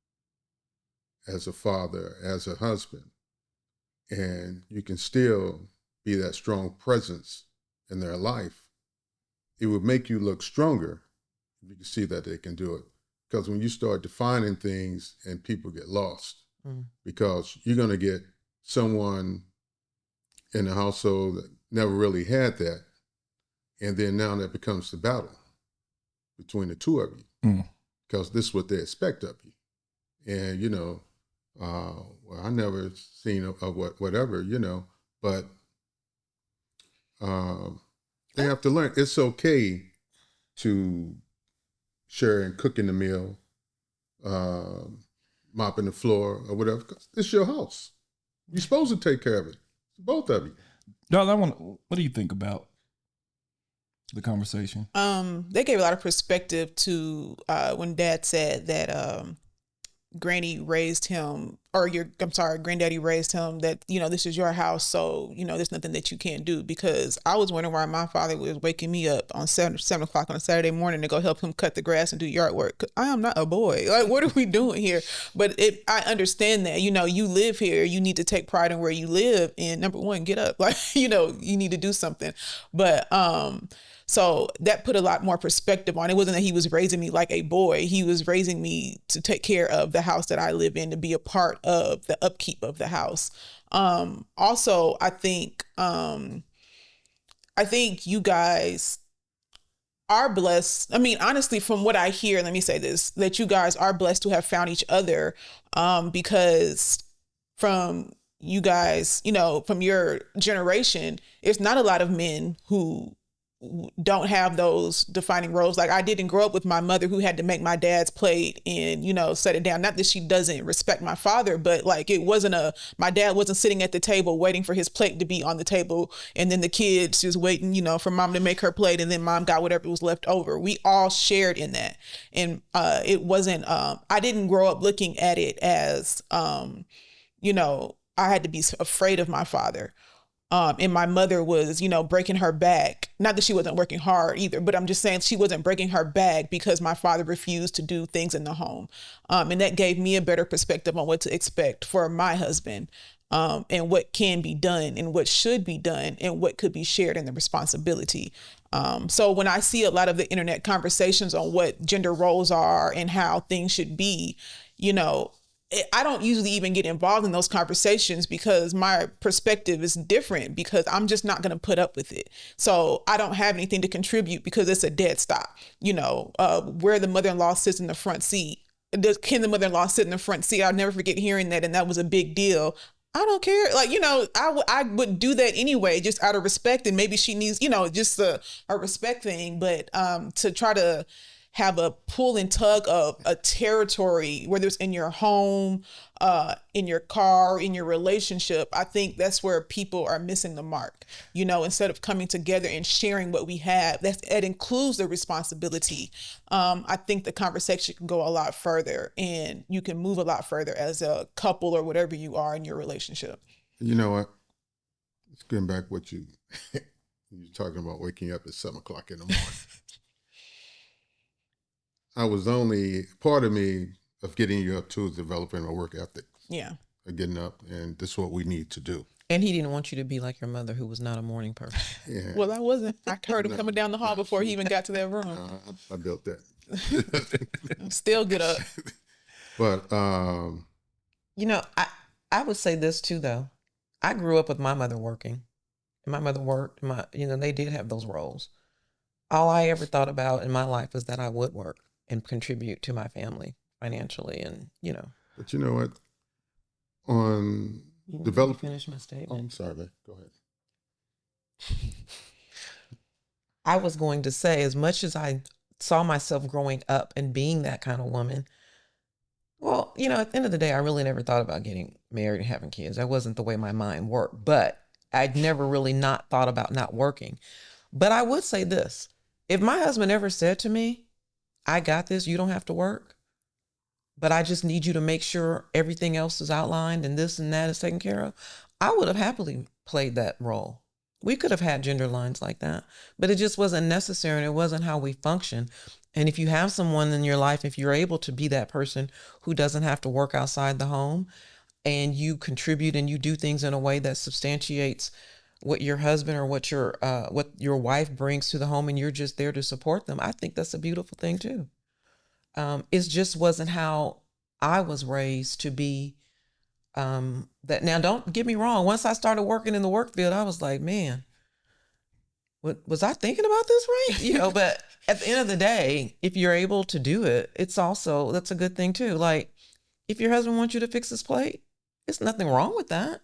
as a father, as a husband, and you can still be that strong presence in their life. It would make you look stronger if you can see that they can do it. Because when you start defining things and people get lost, because you're going to get someone in the household that never really had that, and then now that becomes the battle between the two of you, because this is what they expect of you. And, well, I never seen of whatever, but they have to learn it's okay to share and cooking the meal, mopping the floor or whatever, because it's your house. You're supposed to take care of it, both of you. Darla, what do you think about the conversation? They gave a lot of perspective to when Dad said that Granddaddy raised him that, this is your house. So, there's nothing that you can't do, because I was wondering why my father was waking me up on 7 o'clock on a Saturday morning to go help him cut the grass and do yard work. I am not a boy. Like, what are we doing here? But I understand that, you live here, you need to take pride in where you live. And number one, get up, like, you need to do something. But, so that put a lot more perspective on it. It wasn't that he was raising me like a boy. He was raising me to take care of the house that I live in, to be a part of the upkeep of the house. Also, I think you guys are blessed. I mean, honestly, from what I hear, let me say this, that you guys are blessed to have found each other, because from you guys, from your generation, it's not a lot of men who don't have those defining roles. Like, I didn't grow up with my mother who had to make my dad's plate and, set it down. Not that she doesn't respect my father, but like, my dad wasn't sitting at the table waiting for his plate to be on the table, and then the kids just waiting, for mom to make her plate, and then mom got whatever was left over. We all shared in that. And it wasn't, I didn't grow up looking at it as, I had to be afraid of my father. And my mother was, breaking her back. Not that she wasn't working hard either, but I'm just saying she wasn't breaking her back because my father refused to do things in the home. And that gave me a better perspective on what to expect for my husband. and what can be done and what should be done and what could be shared in the responsibility. So when I see a lot of the internet conversations on what gender roles are and how things should be, I don't usually even get involved in those conversations because my perspective is different, because I'm just not going to put up with it. So I don't have anything to contribute because it's a dead stop. Where the mother-in-law sits in the front seat. Can the mother-in-law sit in the front seat? I'll never forget hearing that. And that was a big deal. I don't care. I would do that anyway, just out of respect. And maybe she needs, just a respect thing. But to try to have a pull and tug of a territory, whether it's in your home, in your car, in your relationship, I think that's where people are missing the mark. Instead of coming together and sharing what we have, that includes the responsibility. I think the conversation can go a lot further, and you can move a lot further as a couple or whatever you are in your relationship. You know what? It's getting back what you're talking about, waking up at 7:00 in the morning. I was only part of me of getting you up to is developing a work ethic. Yeah. Getting up, and this is what we need to do. And he didn't want you to be like your mother, who was not a morning person. Yeah. Well, I wasn't. I heard him coming down the hall before he even got to that room. I built that. Still get up. But I would say this too, though. I grew up with my mother working, and my mother worked. They did have those roles. All I ever thought about in my life was that I would work and contribute to my family financially, and But you know what? On developing. Finish my statement. Oh, I'm sorry, babe. Go ahead. I was going to say, as much as I saw myself growing up and being that kind of woman, well, at the end of the day, I really never thought about getting married and having kids. That wasn't the way my mind worked, but I'd never really not thought about not working. But I would say this. If my husband ever said to me, I got this, you don't have to work, but I just need you to make sure everything else is outlined and this and that is taken care of, I would have happily played that role. We could have had gender lines like that, but it just wasn't necessary, and it wasn't how we function. And if you have someone in your life, if you're able to be that person who doesn't have to work outside the home, and you contribute and you do things in a way that substantiates what your husband or what your wife brings to the home, and you're just there to support them, I think that's a beautiful thing too. It just wasn't how I was raised to be. That now, don't get me wrong. Once I started working in the work field, I was like, man, what was I thinking about this right? But at the end of the day, if you're able to do it, that's a good thing too. Like, if your husband wants you to fix his plate, there's nothing wrong with that.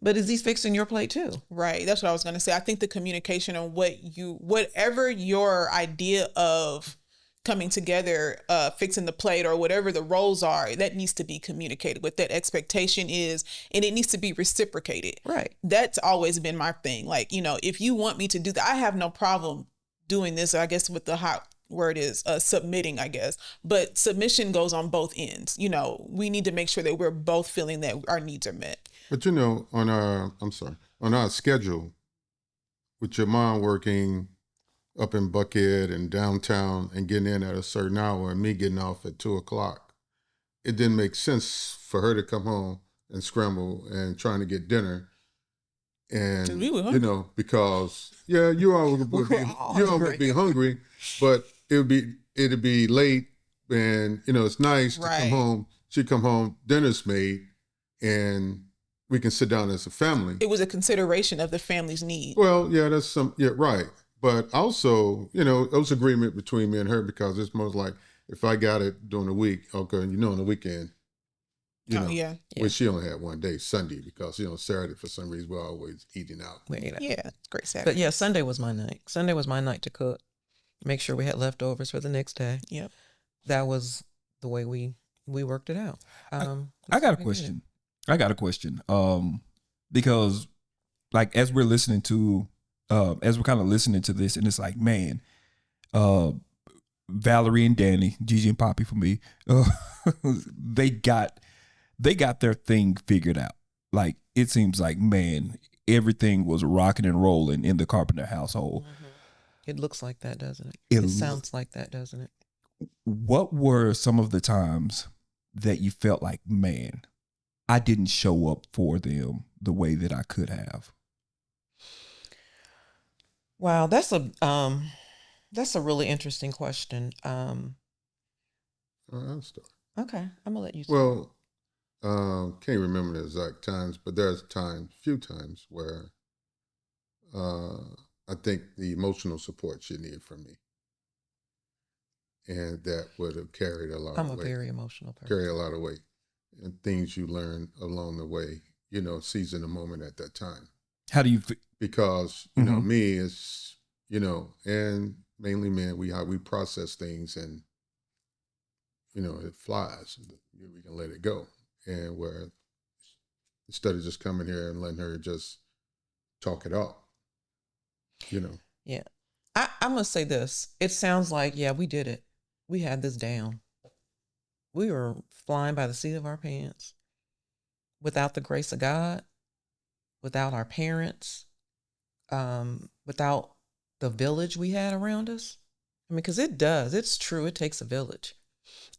But is he fixing your plate too? Right. That's what I was going to say. I think the communication on whatever your idea of coming together, fixing the plate or whatever the roles are, that needs to be communicated, what that expectation is, and it needs to be reciprocated. Right. That's always been my thing. Like, if you want me to do that, I have no problem doing this, I guess, with the hot word is submitting, I guess. But submission goes on both ends. We need to make sure that we're both feeling that our needs are met. But on our schedule, with your mom working up in Buckhead and downtown and getting in at a certain hour and me getting off at 2:00, it didn't make sense for her to come home and scramble and trying to get dinner. And, we were hungry. because, you all would be hungry, but it'd be late, and, it's nice to come home. She'd come home, dinner's made, and we can sit down as a family. It was a consideration of the family's need. Well, right. But also, it was agreement between me and her, because it's most like, if I got it during the week, okay, on the weekend, which she only had one day, Sunday, because, Saturday, for some reason, we're always eating out. Yeah, it's great Saturday. But yeah, Sunday was my night. Sunday was my night to cook, make sure we had leftovers for the next day. Yep. That was the way we worked it out. I got a question. Because like, as we're listening to, as we're kind of listening to this, and it's like, man, Valerie and Danny, Gigi and Poppy for me, they got their thing figured out. Like, it seems like, man, everything was rocking and rolling in the Carpenter household. Mm-hmm. It looks like that, doesn't it? It sounds like that, doesn't it? What were some of the times that you felt like, man, I didn't show up for them the way that I could have? Wow, that's a really interesting question. I'll start. Okay, I'm gonna let you start. Well, can't remember the exact times, but there's few times where I think the emotional support she needed from me, and that would have carried a lot I'm of a weight. very emotional person. Carry a lot of weight, and things you learn along the way. Seizing the moment at that time. How do you? Because me is and mainly men, how we process things, and it flies. We can let it go, and where instead of just coming here and letting her just talk it out, Yeah, I'm gonna say this. It sounds like, yeah, we did it. We had this down. We were flying by the seat of our pants. Without the grace of God, without our parents, without the village we had around us. I mean, because it's true, it takes a village.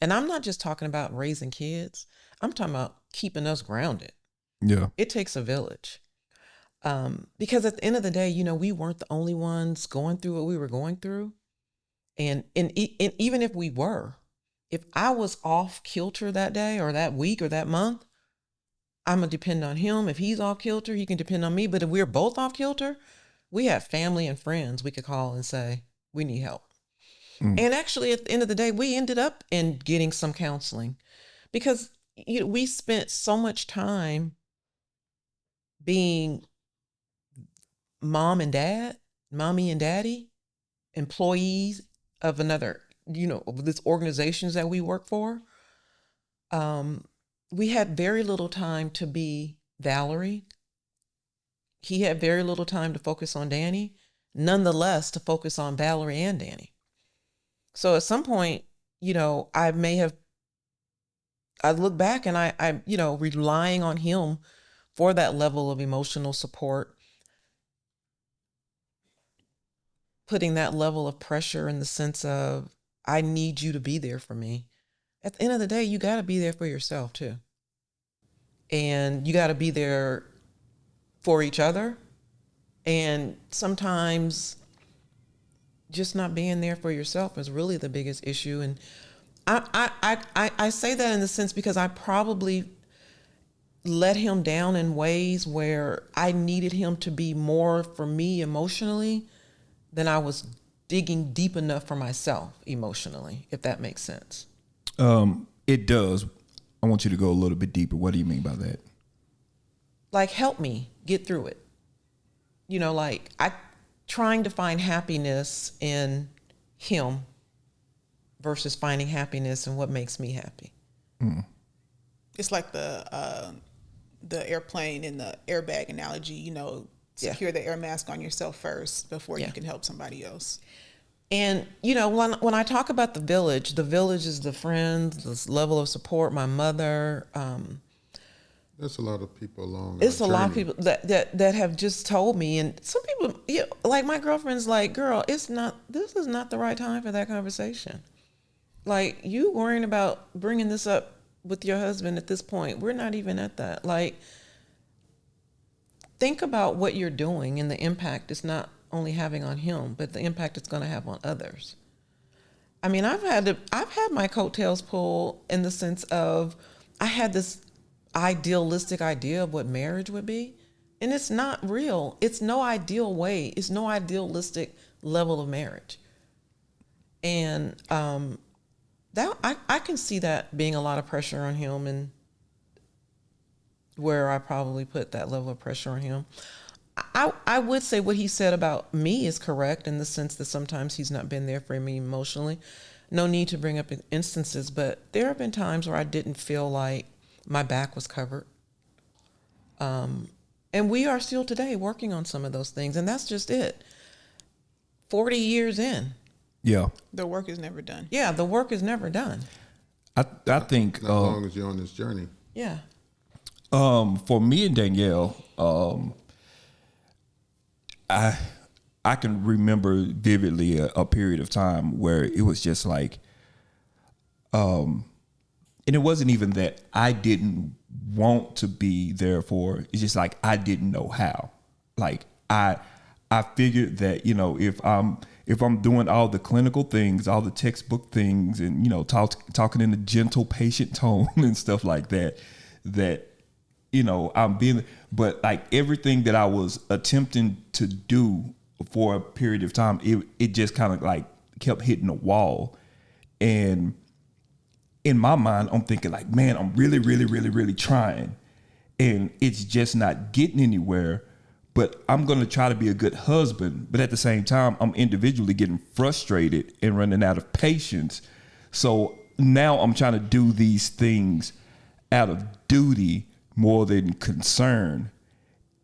And I'm not just talking about raising kids. I'm talking about keeping us grounded. Yeah. It takes a village. Because at the end of the day, we weren't the only ones going through what we were going through. And even if we were, if I was off kilter that day or that week or that month, I'm going to depend on him. If he's off kilter, he can depend on me. But if we're both off kilter, we have family and friends we could call and say, we need help. And actually, at the end of the day, we ended up in getting some counseling because we spent so much time being mommy and daddy, employees of another, of these organizations that we work for. We had very little time to be Valerie. He had very little time to focus on Danny, nonetheless, to focus on Valerie and Danny. So at some point, I look back and I relying on him for that level of emotional support, putting that level of pressure in the sense of, I need you to be there for me. At the end of the day, you got to be there for yourself too. And you got to be there for each other. And sometimes just not being there for yourself is really the biggest issue. And I say that in the sense because I probably let him down in ways where I needed him to be more for me emotionally than I was digging deep enough for myself emotionally, if that makes sense. It does. I want you to go a little bit deeper. What do you mean by that? Like, help me get through it. Trying to find happiness in him versus finding happiness in what makes me happy. It's like the airplane and the airbag analogy, secure the air mask on yourself first before you can help somebody else. And, when I talk about the village is the friends, this level of support, my mother. There's a lot of people along. It's a lot of people that have just told me, and some people, like my girlfriend's like, girl, this is not the right time for that conversation. Like, you worrying about bringing this up with your husband at this point. We're not even at that. Like, think about what you're doing and the impact it's not only having on him, but the impact it's going to have on others. I mean, I've had my coattails pulled in the sense of I had this idealistic idea of what marriage would be, and it's not real. It's no ideal way. It's no idealistic level of marriage. And that I can see that being a lot of pressure on him, and where I probably put that level of pressure on him. I would say what he said about me is correct in the sense that sometimes he's not been there for me emotionally. No need to bring up instances, but there have been times where I didn't feel like my back was covered. And we are still today working on some of those things, and that's just it. 40 years in. Yeah. The work is never done. Yeah, the work is never done. I think Not as long as you're on this journey. Yeah. For me and Danielle, I can remember vividly a period of time where it was just like, and it wasn't even that I didn't want to be there for. It's just like I didn't know how. Like I figured that, you know, if I'm doing all the clinical things, all the textbook things, and, you know, talking in a gentle, patient tone and stuff like that, you know, I'm being, but like everything that I was attempting to do for a period of time, it just kind of like kept hitting a wall. And in my mind, I'm thinking like, man, I'm really, really, really, really trying, and it's just not getting anywhere. But I'm going to try to be a good husband. But at the same time, I'm individually getting frustrated and running out of patience. So now I'm trying to do these things out of duty more than concern.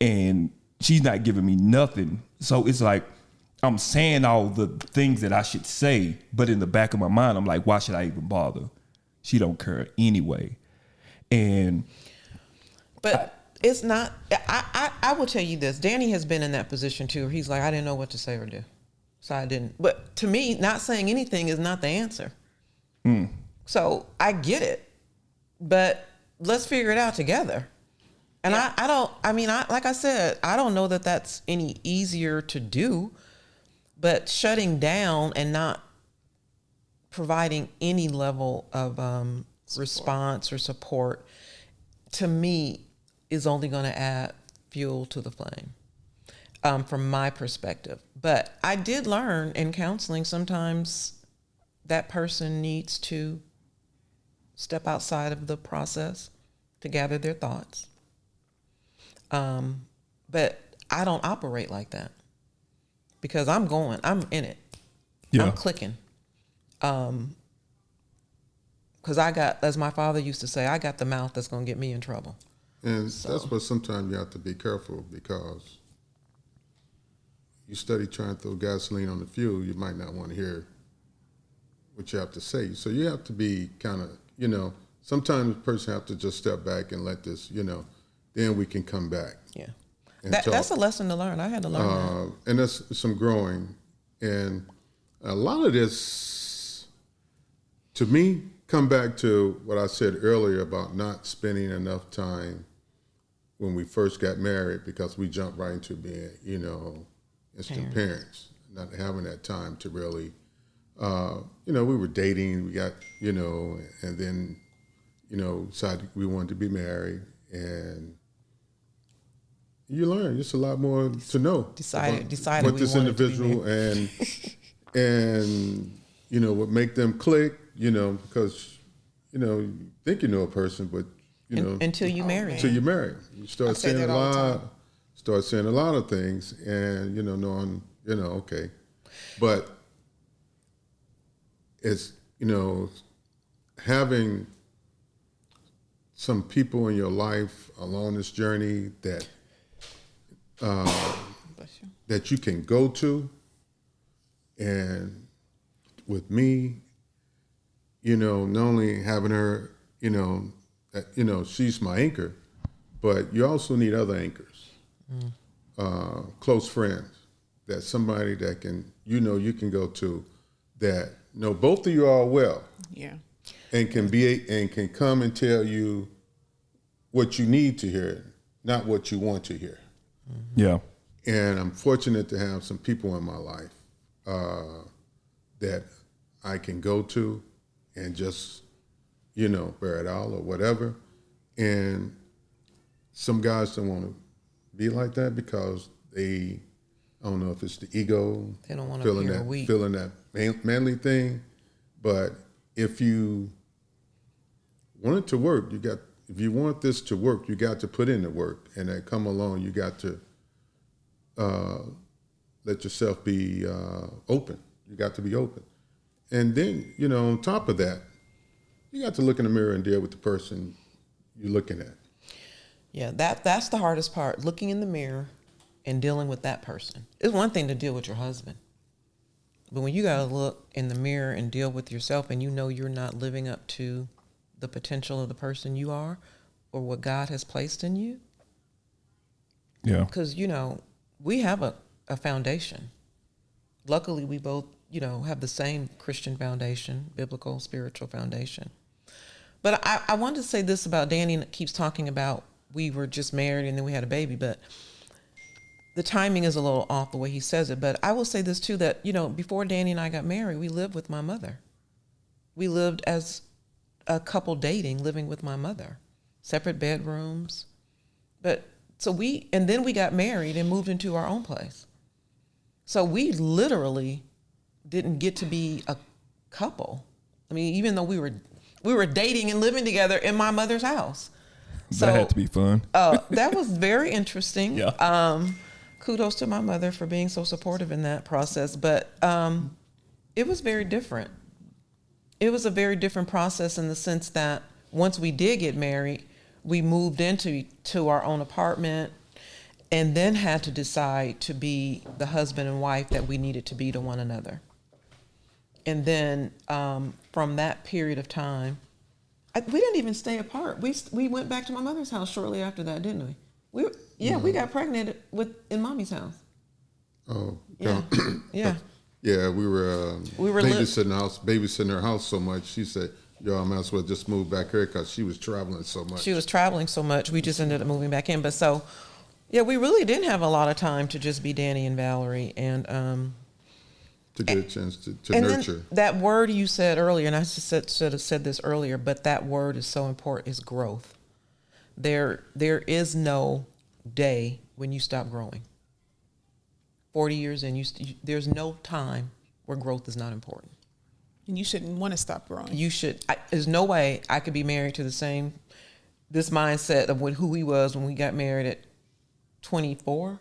And she's not giving me nothing. So it's like I'm saying all the things that I should say, but in the back of my mind, I'm like, why should I even bother? She don't care anyway. But it's not, I will tell you this. Danny has been in that position too. Where he's like, I didn't know what to say or do. So I didn't. But to me, not saying anything is not the answer. So I get it. But let's figure it out together. And yeah. Like I said, I don't know that that's any easier to do. But shutting down and not providing any level of response or support, to me, is only going to add fuel to the flame, from my perspective. But I did learn in counseling, sometimes that person needs to step outside of the process to gather their thoughts. But I don't operate like that because I'm in it. Yeah. I'm clicking. Because I got, as my father used to say, I got the mouth that's going to get me in trouble. And that's what sometimes you have to be careful, because you study trying to throw gasoline on the fuel, you might not want to hear what you have to say. So you have to be kind of, you know, sometimes a person have to just step back and let this, you know, then we can come back. Yeah. That's a lesson to learn. I had to learn that. And that's some growing. And a lot of this, to me, come back to what I said earlier about not spending enough time when we first got married, because we jumped right into being, you know, instant parents, not having that time to really, you know, we were dating, we got, you know, and then, you know, decided we wanted to be married, and you learn just a lot more to know. Decided what this individual and you know, what make them click, you know, because, you know, you think you know a person, but you know, until you marry. Until you marry, you start saying a lot of things, and you know, knowing, you know, okay, but it's, you know, having some people in your life along this journey that that you can go to, and with me, you know, not only having her, you know, that, you know, she's my anchor, but you also need other anchors, close friends, that somebody that can, you know, you can go to, that know both of you are well, yeah, and can come and tell you what you need to hear, not what you want to hear. Yeah. And I'm fortunate to have some people in my life that I can go to and just, you know, bear it all or whatever. And some guys don't want to be like that because they, I don't know if it's the ego, they don't want to feeling that manly thing. But if you want it to work, if you want this to work, you got to put in the work, and that come along, you got to let yourself be open. You got to be open. And then, you know, on top of that, you got to look in the mirror and deal with the person you're looking at. Yeah, that's the hardest part, looking in the mirror and dealing with that person. It's one thing to deal with your husband, but when you got to look in the mirror and deal with yourself, and you know you're not living up to the potential of the person you are or what God has placed in you. Yeah. Because, you know, we have a foundation. Luckily, we both, you know, have the same Christian foundation, biblical, spiritual foundation. But I wanted to say this about Danny. Keeps talking about we were just married and then we had a baby, but the timing is a little off the way he says it. But I will say this too, that, before Danny and I got married, we lived with my mother. We lived as a couple dating, living with my mother, separate bedrooms. And then we got married and moved into our own place. So we literally didn't get to be a couple. I mean, even though we were dating and living together in my mother's house. So that had to be fun. That was very interesting. Yeah. Kudos to my mother for being so supportive in that process. But it was very different. It was a very different process in the sense that once we did get married, we moved into our own apartment and then had to decide to be the husband and wife that we needed to be to one another. And then from that period of time, we didn't even stay apart. We went back to my mother's house shortly after that, didn't we? We got pregnant in Mommy's house. Oh, yeah. Yeah. Yeah, we were babysitting her house so much. She said, "Yo, I might as well just move back here," because she was traveling so much. She was traveling so much. We just ended up moving back in. But so, yeah, we really didn't have a lot of time to just be Danny and Valerie, and to get a chance to and nurture. then that word you said earlier, and I should have said this earlier, but that word is so important, is growth. There is no day when you stop growing. 40 years in, there's no time where growth is not important. And you shouldn't want to stop growing. You should. There's no way I could be married to this mindset of who he was when we got married at 24,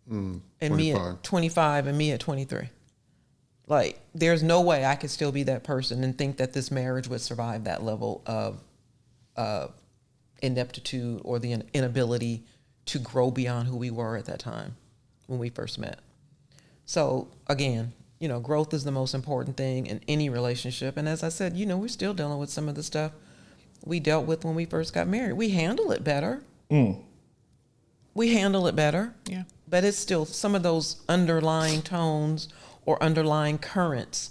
and 25. me at 25, and me at 23. Like, there's no way I could still be that person and think that this marriage would survive that level of ineptitude or the inability to grow beyond who we were at that time when we first met. So again, growth is the most important thing in any relationship. And as I said, we're still dealing with some of the stuff we dealt with when we first got married. We handle it better. We handle it better. Yeah. But it's still some of those underlying tones or underlying currents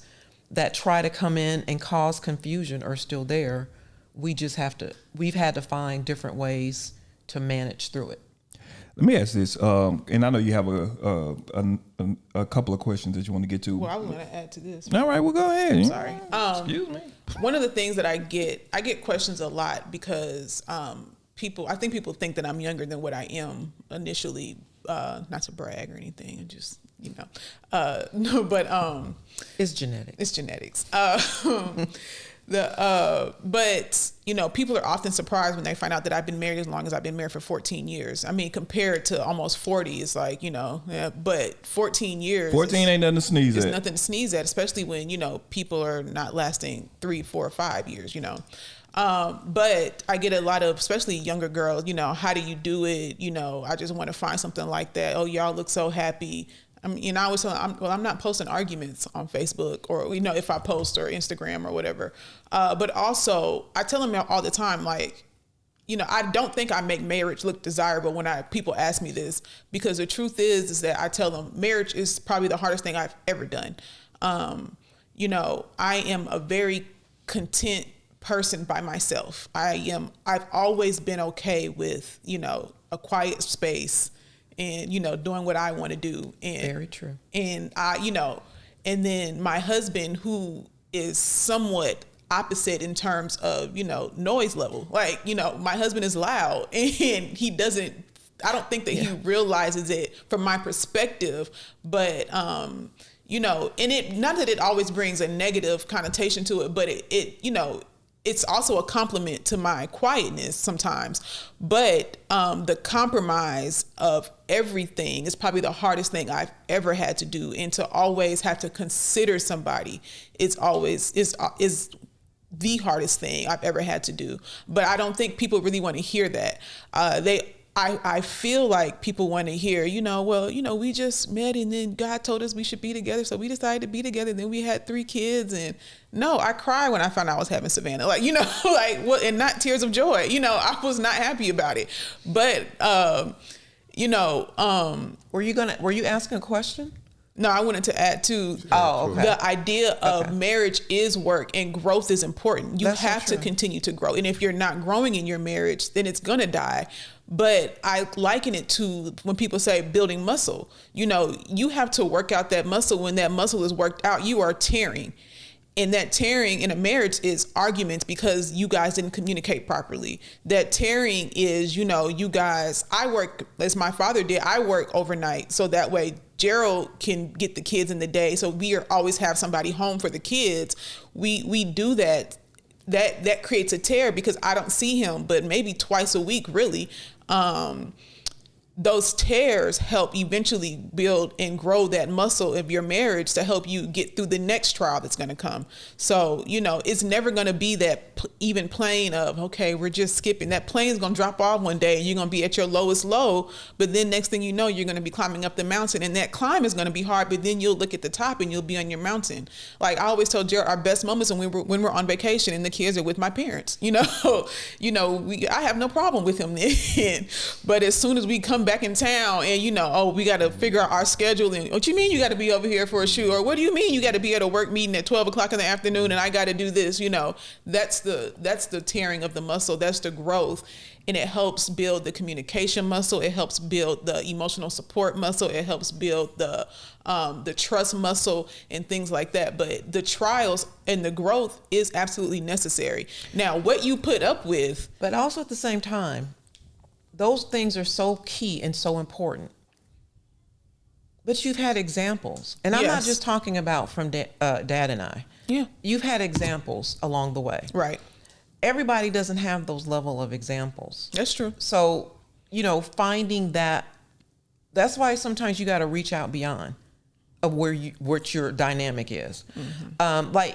that try to come in and cause confusion are still there. We've had to find different ways to manage through it. Let me ask this, and I know you have a couple of questions that you want to get to. Well, I was going to add to this. All right, well, go ahead. Sorry. Excuse me. One of the things that I get questions a lot because I think people think that I'm younger than what I am initially. Not to brag or anything, just no, but it's genetics. It's genetics. But people are often surprised when they find out that I've been married as long as I've been married for 14 years. I mean, compared to almost 40, it's like, but 14 years. 14 ain't nothing to sneeze at. It's nothing to sneeze at, especially when, people are not lasting 3, 4, or 5 years, But I get a lot of, especially younger girls, how do you do it? I just want to find something like that. Oh, y'all look so happy. I mean, I always tell them, I'm not posting arguments on Facebook or, if I post or Instagram or whatever. But also I tell them all the time, like, I don't think I make marriage look desirable when people ask me this, because the truth is that I tell them marriage is probably the hardest thing I've ever done. I am a very content person by myself. I've always been okay with, a quiet space and, doing what I want to do. And very true. And and then my husband, who is somewhat opposite in terms of, noise level. Like, my husband is loud and I don't think that he realizes it from my perspective, but, and it, not that it always brings a negative connotation to it, but it's also a compliment to my quietness sometimes. But the compromise of everything is probably the hardest thing I've ever had to do. And to always have to consider somebody is the hardest thing I've ever had to do. But I don't think people really want to hear that. I feel like people want to hear, we just met and then God told us we should be together. So we decided to be together. And then we had 3 kids. And no, I cried when I found out I was having Savannah. Like, what, and not tears of joy. I was not happy about it. But, were you asking a question? No, I wanted to add too. Oh, okay. The idea of marriage is work and growth is important. You That's so have to true. continue to grow. And if you're not growing in your marriage, then it's going to die. But I liken it to when people say building muscle. You know, you have to work out that muscle. When that muscle is worked out, you are tearing. And that tearing in a marriage is arguments because you guys didn't communicate properly. That tearing is, you know, you guys, I work, as my father did, I work overnight. So that way Gerald can get the kids in the day. So we always have somebody home for the kids. We do that. That creates a tear because I don't see him, but maybe twice a week, really. Those tears help eventually build and grow that muscle of your marriage to help you get through the next trial that's going to come. So, you know, it's never going to be that even plane of, okay, we're just skipping. That plane is going to drop off one day and you're going to be at your lowest low. But then next thing you know, you're going to be climbing up the mountain, and that climb is going to be hard. But then you'll look at the top and you'll be on your mountain. Like I always tell Jared, our best moments when we're on vacation and the kids are with my parents. I have no problem with him then. But as soon as we come back in town and we got to figure out our schedule, and what you mean you got to be over here for a shoot, or what do you mean you got to be at a work meeting at 12 o'clock in the afternoon and I got to do this, that's the tearing of the muscle. That's the growth. And it helps build the communication muscle. It helps build the emotional support muscle. It helps build the trust muscle and things like that. But the trials and the growth is absolutely necessary. Now, what you put up with, But also at the same time, those things are so key and so important. But you've had examples. And I'm not Yes. just talking about from Dad and I. Yeah. You've had examples along the way. right? Everybody doesn't have those level of examples. That's true. So, finding that's why sometimes you got to reach out beyond of what your dynamic is. Mm-hmm.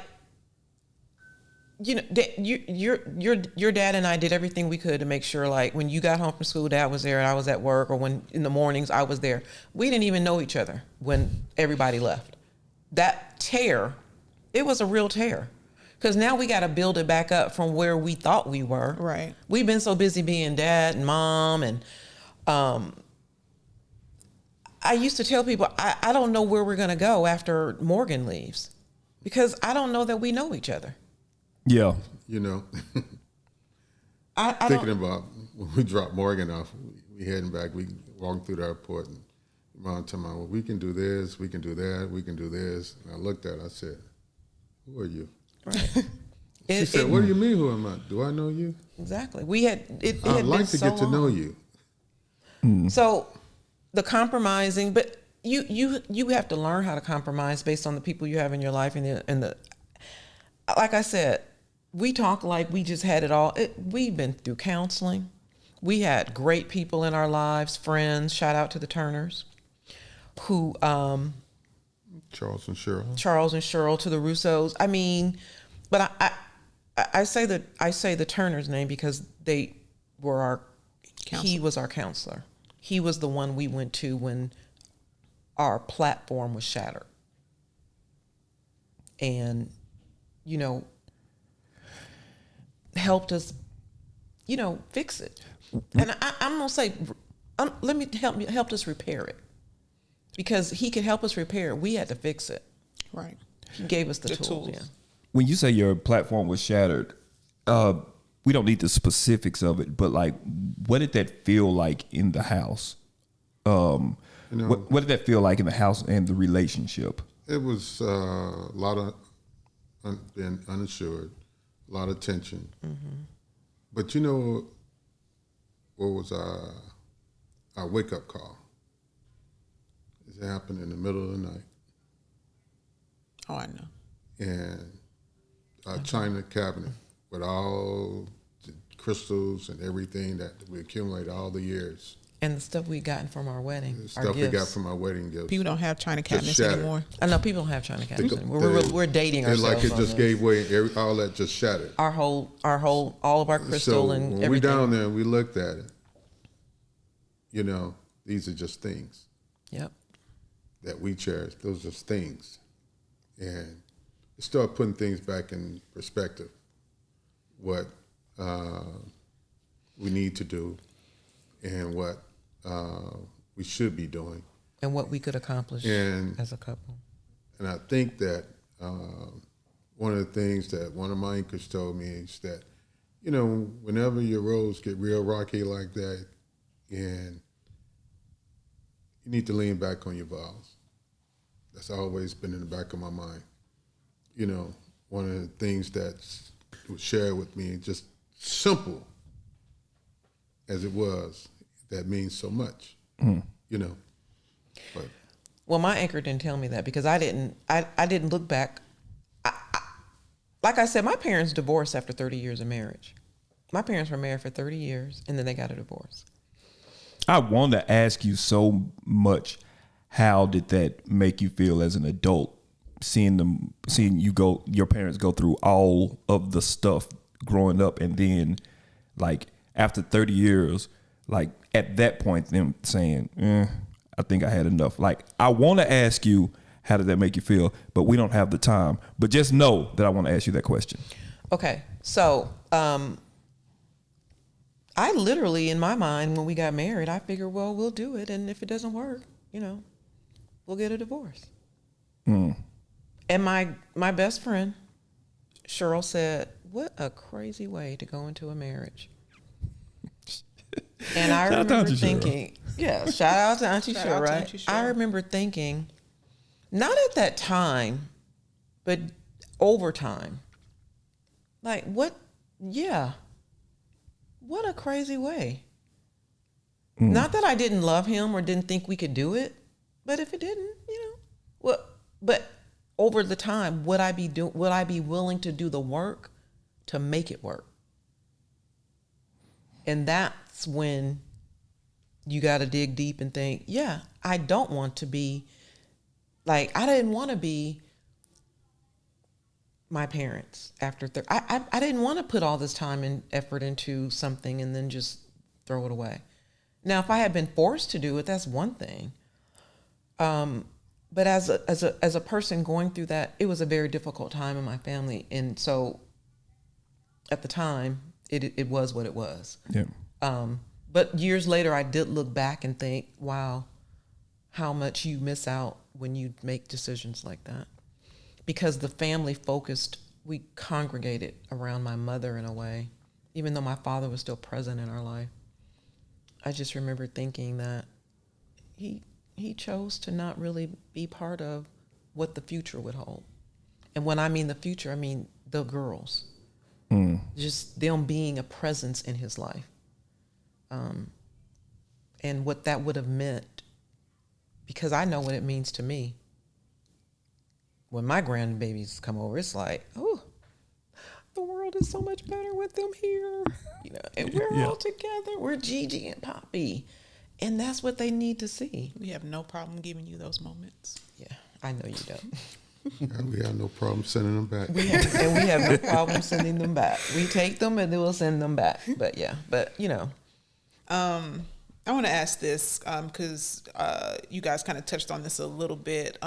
Your dad and I did everything we could to make sure, like, when you got home from school, Dad was there and I was at work, or when in the mornings I was there. We didn't even know each other when everybody left. That tear, it was a real tear. Because now we got to build it back up from where we thought we were. Right. We've been so busy being dad and mom. And I used to tell people, I don't know where we're going to go after Morgan leaves. Because I don't know that we know each other. Yeah. I Thinking don't, about when we dropped Morgan off, we heading back, we walking through the airport, and Mom told me, well, we can do this, we can do that, we can do this. And I looked at her, I said, who are you? right. She said, what do you mean, who am I? Do I know you? Exactly. We had, it I'd had like been to so get to know long. you. So the compromising, but you have to learn how to compromise based on the people you have in your life, and the like I said, we talk like we just had it all. We've been through counseling. We had great people in our lives, friends. Shout out to the Turners, who Charles and Cheryl, to the Russos. I mean, but I say the Turners' name because they were he was our counselor. He was the one we went to when our platform was shattered. And, helped us, fix it. And I'm going to say, let me helped us repair it. Because he could help us repair it. We had to fix it. Right. He gave us the tools. Yeah. When you say your platform was shattered, we don't need the specifics of it, but like, what did that feel like in the house? What did that feel like in the house and the relationship? It was a lot of being uninsured, a lot of tension. Mm-hmm. But what was our wake-up call? It happened in the middle of the night. Oh, I know. And our china cabinet with all the crystals and everything that we accumulated all the years. And the stuff we gotten from our wedding. The stuff we got from our wedding gifts. People don't have china cabinets shattered. anymore. I know people don't have China cabinets anymore. We're dating It's ourselves. like it on just this. gave way. All that just shattered. Our whole, all of our crystal So and when everything. we down there and we looked at it, these are just things Yep. that we cherish. Those are just things. And start putting things back in perspective. What we need to do and what we should be doing. and what we could accomplish And as a couple. And I think that one of the things that one of my anchors told me is that, you know, whenever your roads get real rocky like that, and you need to lean back on your vows. That's always been in the back of my mind. You know, one of the things that was shared with me, just simple as it was, that means so much, you know. But Well, my anchor didn't tell me that because I didn't look back. Like I said, my parents divorced after 30 years of marriage. My parents were married for 30 years and then they got a divorce. I want to ask you so much, how did that make you feel as an adult, seeing your parents go through all of the stuff growing up, and then like after 30 years, like at that point, them saying, I think I had enough. Like, I want to ask you, how did that make you feel? But we don't have the time. But just know that I want to ask you that question. Okay. So, I literally, in my mind, when we got married, I figured, well, we'll do it. And if it doesn't work, you know, we'll get a divorce. And my best friend, Cheryl, said, what a crazy way to go into a marriage. And I remember thinking, yeah, shout out to Auntie Cheryl, right? I remember thinking, not at that time, but over time, like, what a crazy way. Not that I didn't love him or didn't think we could do it, but if it didn't, you know, well, but over the time, would I be willing to do the work to make it work? And that's when you got to dig deep and think, yeah, I don't want to be like, I didn't want to be my parents after I didn't want to put all this time and effort into something and then just throw it away. Now, if I had been forced to do it, that's one thing. But as a person going through that, it was a very difficult time in my family. And so at the time, it was what it was. Yeah. But years later, I did look back and think, wow, how much you miss out when you make decisions like that. Because the family we congregated around my mother in a way, even though my father was still present in our life. I just remember thinking that he chose to not really be part of what the future would hold. And when I mean the future, I mean the girls. Just them being a presence in his life. And what that would have meant, because I know what it means to me. When my grandbabies come over, it's like, oh, the world is so much better with them here. You know, and we're all together. We're Gigi and Poppy. And that's what they need to see. We have no problem giving you those moments. Yeah, I know you don't. and we have no problem sending them back. We have no problem sending them back. We take them and then we'll send them back. But yeah, you know. I want to ask this because you guys kind of touched on this a little bit.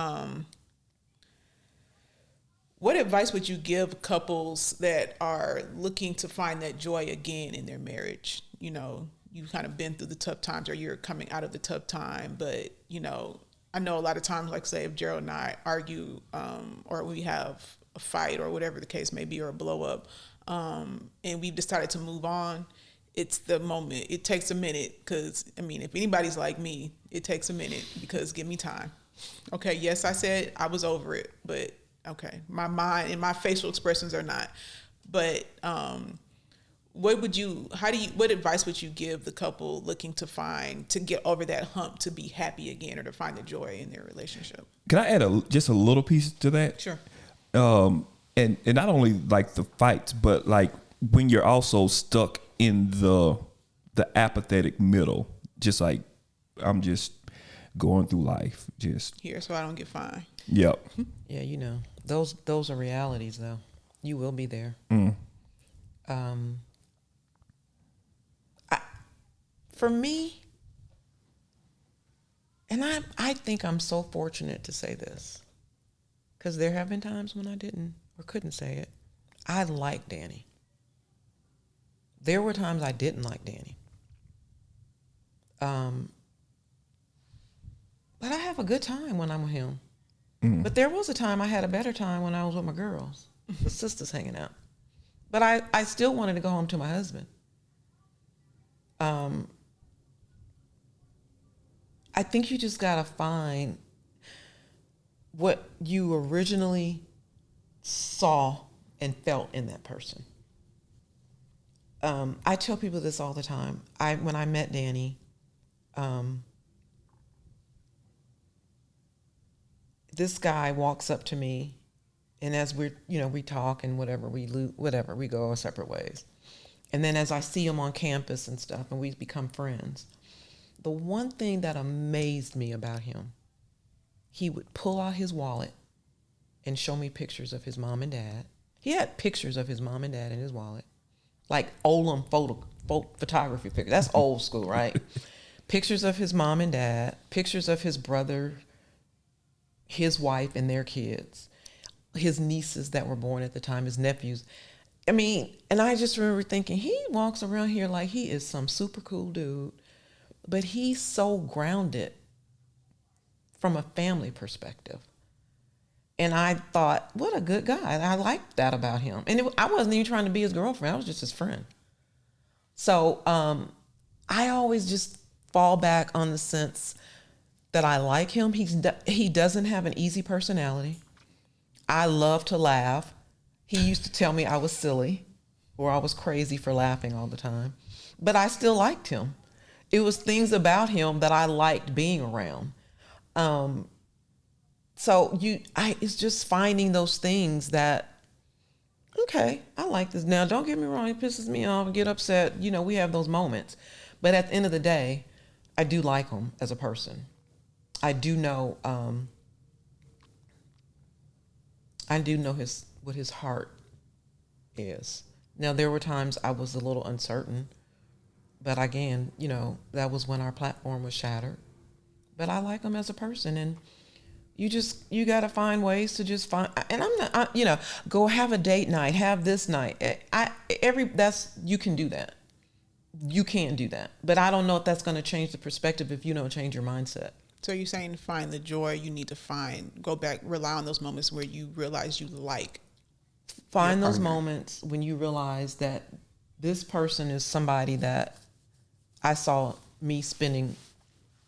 What advice would you give couples that are looking to find that joy again in their marriage? You know, you've kind of been through the tough times or you're coming out of the tough time, but, you know, I know a lot of times, like say if Gerald and I argue or we have a fight or whatever the case may be or a blow up and we've decided to move on, it's the moment. It takes a minute because, I mean, if anybody's like me, it takes a minute because give me time. Okay, yes, I said I was over it, but okay, my mind and my facial expressions are not. But what advice would you give the couple looking to get over that hump, to be happy again or to find the joy in their relationship? Can I add just a little piece to that? Sure. And not only like the fights, but like when you're also stuck in the apathetic middle, just like I'm just going through life, just here so I don't get fined. Yep. Yeah, you know, those are realities though. You will be there. For me, and I think I'm so fortunate to say this, because there have been times when I didn't or couldn't say it. I like Danny. There were times I didn't like Danny. But I have a good time when I'm with him. But there was a time I had a better time when I was with my girls, the sisters hanging out. But I still wanted to go home to my husband. I think you just gotta find what you originally saw and felt in that person. I tell people this all the time. When I met Danny, this guy walks up to me, and as we talk and whatever, we go our separate ways. And then as I see him on campus and stuff, and we become friends, the one thing that amazed me about him, he would pull out his wallet and show me pictures of his mom and dad. He had pictures of his mom and dad in his wallet, like Olam photography pictures. That's old school, right? Pictures of his mom and dad, pictures of his brother, his wife and their kids, his nieces that were born at the time, his nephews. I mean, and I just remember thinking, he walks around here like he is some super cool dude, but he's so grounded from a family perspective. And I thought, what a good guy. And I liked that about him. And I wasn't even trying to be his girlfriend. I was just his friend. So I always just fall back on the sense that I like him. He doesn't have an easy personality. I love to laugh. He used to tell me I was silly or I was crazy for laughing all the time. But I still liked him. It was things about him that I liked being around. So it's just finding those things that, okay, I like this. Now, don't get me wrong, it pisses me off, get upset. We have those moments. But at the end of the day, I do like him as a person. I do know what his heart is. Now, there were times I was a little uncertain, but again, that was when our platform was shattered. But I like him as a person, and you got to find ways to just find, and go have a date night, have this night. You can do that. You can do that. But I don't know if that's going to change the perspective if you don't change your mindset. So you're saying to find the joy, you need to go back, rely on those moments where you realize you like. Find those moments when you realize that this person is somebody that I saw me spending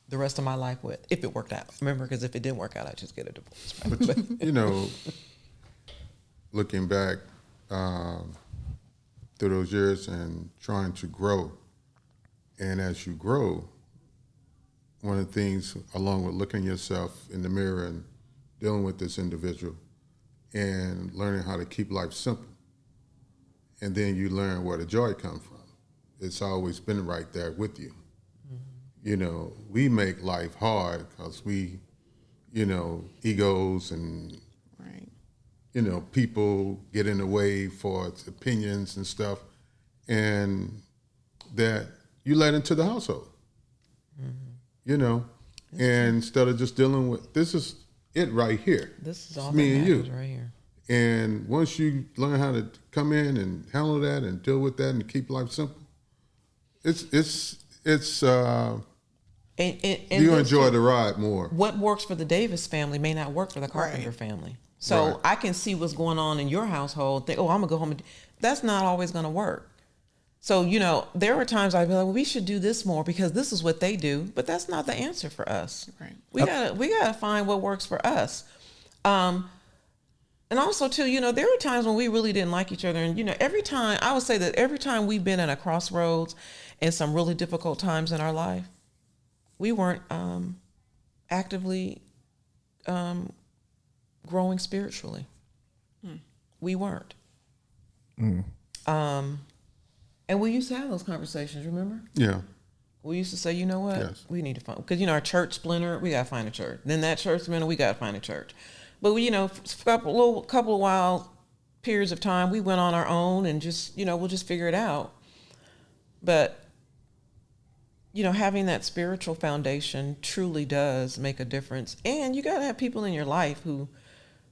the rest of my life with, if it worked out. Remember, because if it didn't work out, I'd just get a divorce. Right? But, looking back through those years and trying to grow, and as you grow, one of the things, along with looking yourself in the mirror and dealing with this individual and learning how to keep life simple, and then you learn where the joy comes from. It's always been right there with you. We make life hard because we, egos and, right. People get in the way for its opinions and stuff, and that you let into the household, and instead of just dealing with, this is it right here. This is all me and you right here. And once you learn how to come in and handle that and deal with that and keep life simple, it's you enjoy the ride more. What works for the Davis family may not work for the Carpenter family. So right. I can see what's going on in your household. Think, I'm gonna go home. That's not always gonna work. So there were times I'd be like, well, we should do this more because this is what they do. But that's not the answer for us. Right. We gotta find what works for us. And also too, there were times when we really didn't like each other. And every time we've been at a crossroads and some really difficult times in our life, we weren't actively growing spiritually. We weren't. And we used to have those conversations, remember? Yeah. We used to say, you know what? Yes. We need to find, because, our church splintered, we got to find a church. Then that church splintered, we got to find a church. But, for a couple of while periods of time, we went on our own and just, we'll just figure it out. But, having that spiritual foundation truly does make a difference. And you got to have people in your life who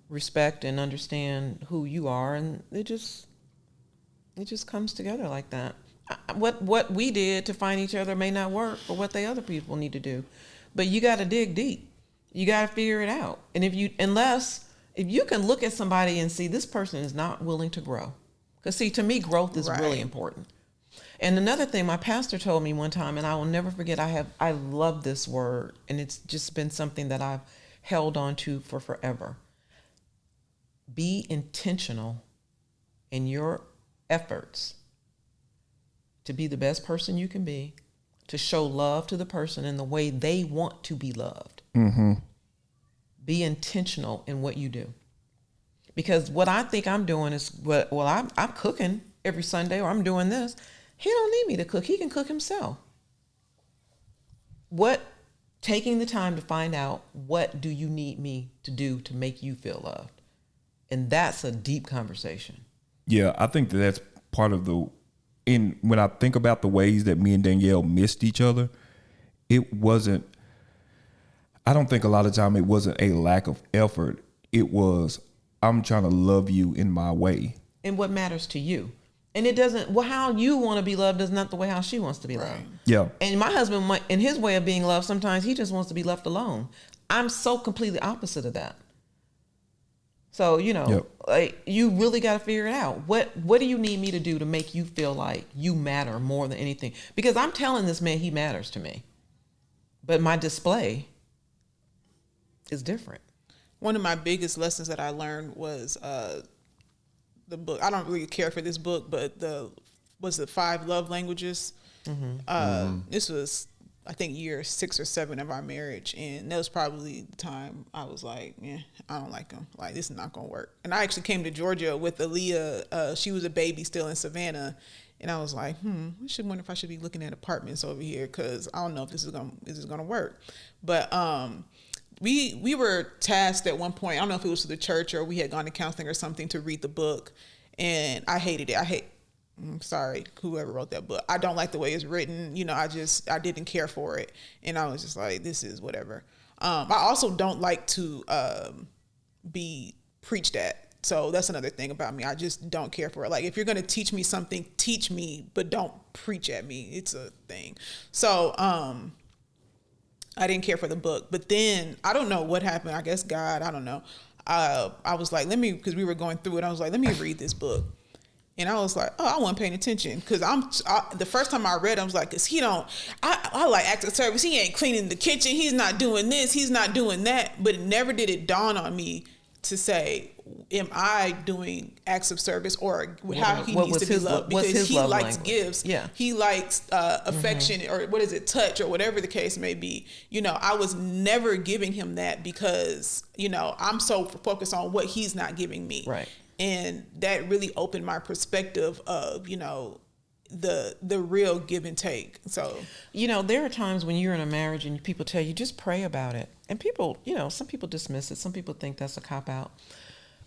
respect and understand who you are. And it just comes together like that. What we did to find each other may not work for what the other people need to do. But you got to dig deep. You got to figure it out. And if you can look at somebody and see this person is not willing to grow. Because see, to me, growth is really important. And another thing my pastor told me one time, and I will never forget, I love this word, and it's just been something that I've held on to for forever. Be intentional in your efforts to be the best person you can be, to show love to the person in the way they want to be loved. Mm-hmm. Be intentional in what you do. Because what I think I'm doing is, I'm cooking every Sunday, or I'm doing this. He don't need me to cook. He can cook himself. Taking the time to find out, what do you need me to do to make you feel loved? And that's a deep conversation. Yeah, I think that's part of when I think about the ways that me and Danielle missed each other, I don't think a lot of time it wasn't a lack of effort. It was, I'm trying to love you in my way. And what matters to you. And it doesn't, how you want to be loved is not the way how she wants to be loved. Yeah. And my husband, in his way of being loved, sometimes he just wants to be left alone. I'm so completely opposite of that. So, like, you really got to figure it out. What do you need me to do to make you feel like you matter more than anything? Because I'm telling this man he matters to me. But my display is different. One of my biggest lessons that I learned was the book. I don't really care for this book, but the 5 love languages. Mm-hmm. This was, I think, year 6 or 7 of our marriage, and that was probably the time I was like, I don't like him. Like, this is not gonna work. And I actually came to Georgia with Aaliyah. She was a baby still in Savannah, and I was like, I should wonder if I should be looking at apartments over here, because I don't know if this is gonna work. But we were tasked at one point, I don't know if it was to the church or we had gone to counseling or something, to read the book, and I hated it. I'm sorry, whoever wrote that book. I don't like the way it's written. I didn't care for it. And I was just like, this is whatever. I also don't like to be preached at. So that's another thing about me. I just don't care for it. Like, if you're going to teach me something, teach me, but don't preach at me. It's a thing. So I didn't care for the book. But then, I don't know what happened. I guess God, I don't know. I was like, because we were going through it, I was like, let me read this book. And I was like, I wasn't paying attention, because the first time I read it, I was like, because I like active service. He ain't cleaning the kitchen. He's not doing this. He's not doing that. But never did it dawn on me to say, am I doing acts of service, or how he needs to be loved? Because he likes gifts. Yeah. He likes affection, or what is it, touch, or whatever the case may be. I was never giving him that because, I'm so focused on what he's not giving me. Right. And that really opened my perspective of, the real give and take. So, there are times when you're in a marriage and people tell you, just pray about it. And people, some people dismiss it. Some people think that's a cop out.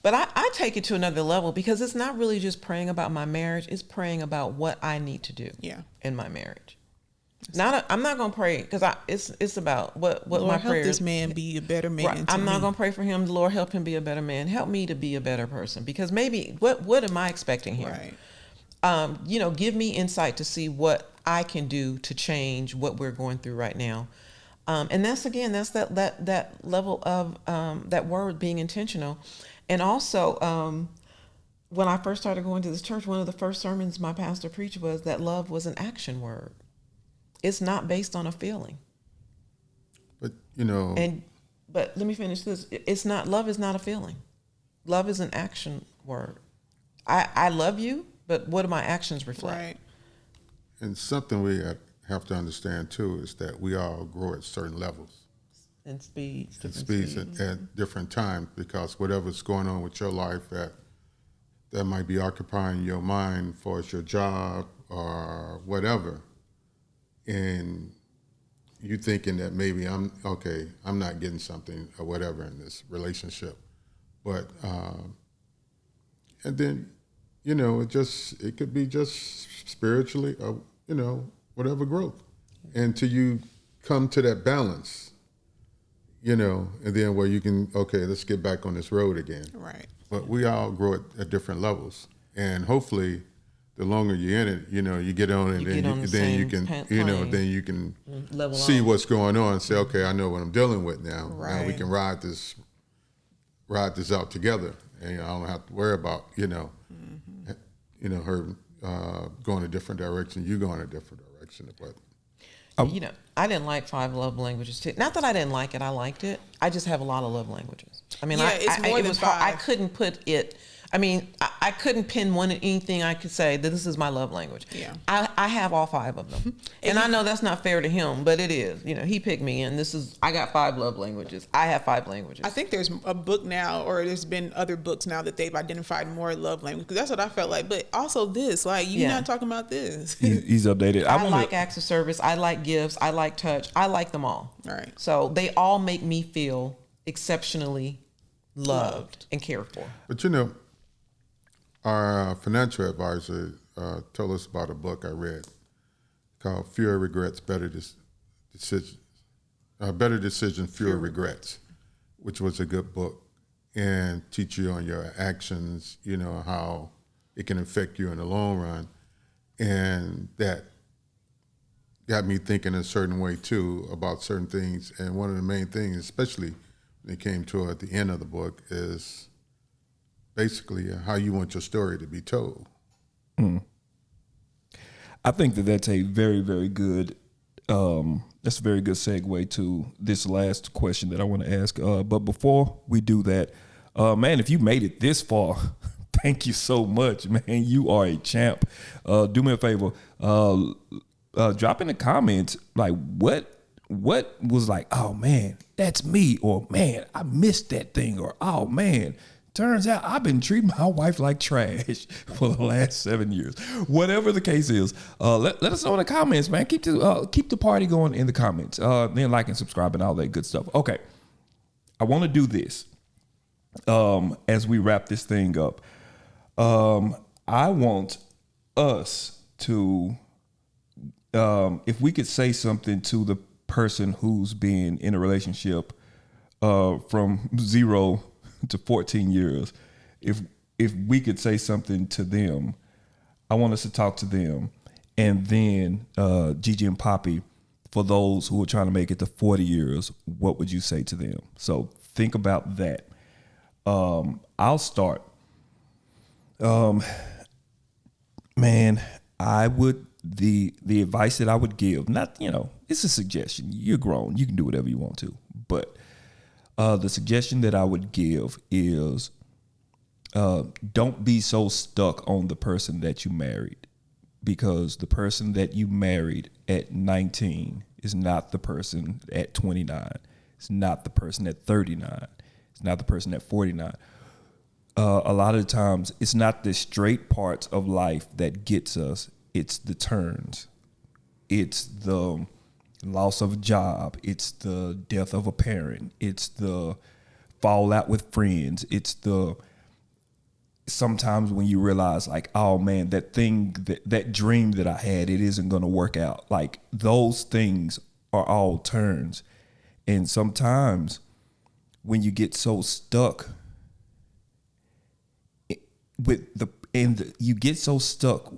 But I take it to another level, because it's not really just praying about my marriage. It's praying about what I need to do in my marriage. I'm not going to pray, because it's about what Lord, my help prayers. This man be a better man. Right. I'm not going to pray for him. Lord, help him be a better man. Help me to be a better person, because maybe what am I expecting here? Right. Give me insight to see what I can do to change what we're going through right now. And that's that level of that word being intentional. And also, when I first started going to this church, one of the first sermons my pastor preached was that love was an action word. It's not based on a feeling. But, but let me finish this. Love is not a feeling. Love is an action word. I love you, but what do my actions reflect? Right. And something we have to understand too is that we all grow at certain levels. And speeds. At different times, because whatever's going on with your life that might be occupying your mind, for as your job or whatever, and you thinking that maybe I'm not getting something or whatever in this relationship, but and then it could be just spiritually or whatever growth, until you come to that balance. And then where you can, let's get back on this road again. Right. But we all grow at different levels. And hopefully the longer you're in it, you get on it, then you can, then you can Level see off. what's going on and say, okay, I know what I'm dealing with now. Now we Right. can ride this out together, and I don't have to worry about, her going a different direction, you going a different direction. But I didn't like 5 love languages too. Not that I didn't like it, I liked it. I just have a lot of love languages. I mean, Yeah, it's more it than was hard. I 5. couldn't put it. I mean, I couldn't pin anything I could say that this is my love language. Yeah. I have all 5 of them. And I know that's not fair to him, but it is. He picked me, and I got 5 love languages. I have 5 languages. I think there's a book now, or there's been other books now that they've identified more love language. Because that's what I felt like. But also this, like, you're not talking about this. He's updated. I like acts of service. I like gifts. I like touch. I like them all. All right. So they all make me feel exceptionally loved and cared for. But our financial advisor told us about a book I read called "Fewer Regrets, Better Decisions." Better Decisions, Fewer Regrets, which was a good book, and teach you on your actions. How it can affect you in the long run, and that got me thinking a certain way too about certain things. And one of the main things, especially when it came to at the end of the book, is basically how you want your story to be told. I think that's a very, very good. That's a very good segue to this last question that I want to ask. But before we do that, man, if you made it this far, thank you so much, man. You are a champ. Do me a favor, drop in the comments like what was like, oh man, that's me, or man, I missed that thing, or oh man, turns out I've been treating my wife like trash for the last 7 years. Whatever the case is, let us know in the comments, man. Keep the party going in the comments. Then like and subscribe and all that good stuff. Okay, I want to do this as we wrap this thing up. I want us to, if we could say something to the person who's been in a relationship from 0 to 14 years, if we could say something to them, I want us to talk to them. And then Gigi and Poppy, for those who are trying to make it to 40 years, what would you say to them? So think about that. I'll start. Man, I would, the advice that I would give, not, it's a suggestion. You're grown. You can do whatever you want to. But the suggestion that I would give is don't be so stuck on the person that you married, because the person that you married at 19 is not the person at 29. It's not the person at 39. It's not the person at 49. A lot of the times, it's not the straight parts of life that gets us. It's the turns. It's the loss of a job. It's the death of a parent. It's the fallout with friends. It's the sometimes when you realize like, oh man, that thing, that dream that I had, it isn't going to work out. Like those things are all turns. And sometimes when you get so stuck you get so stuck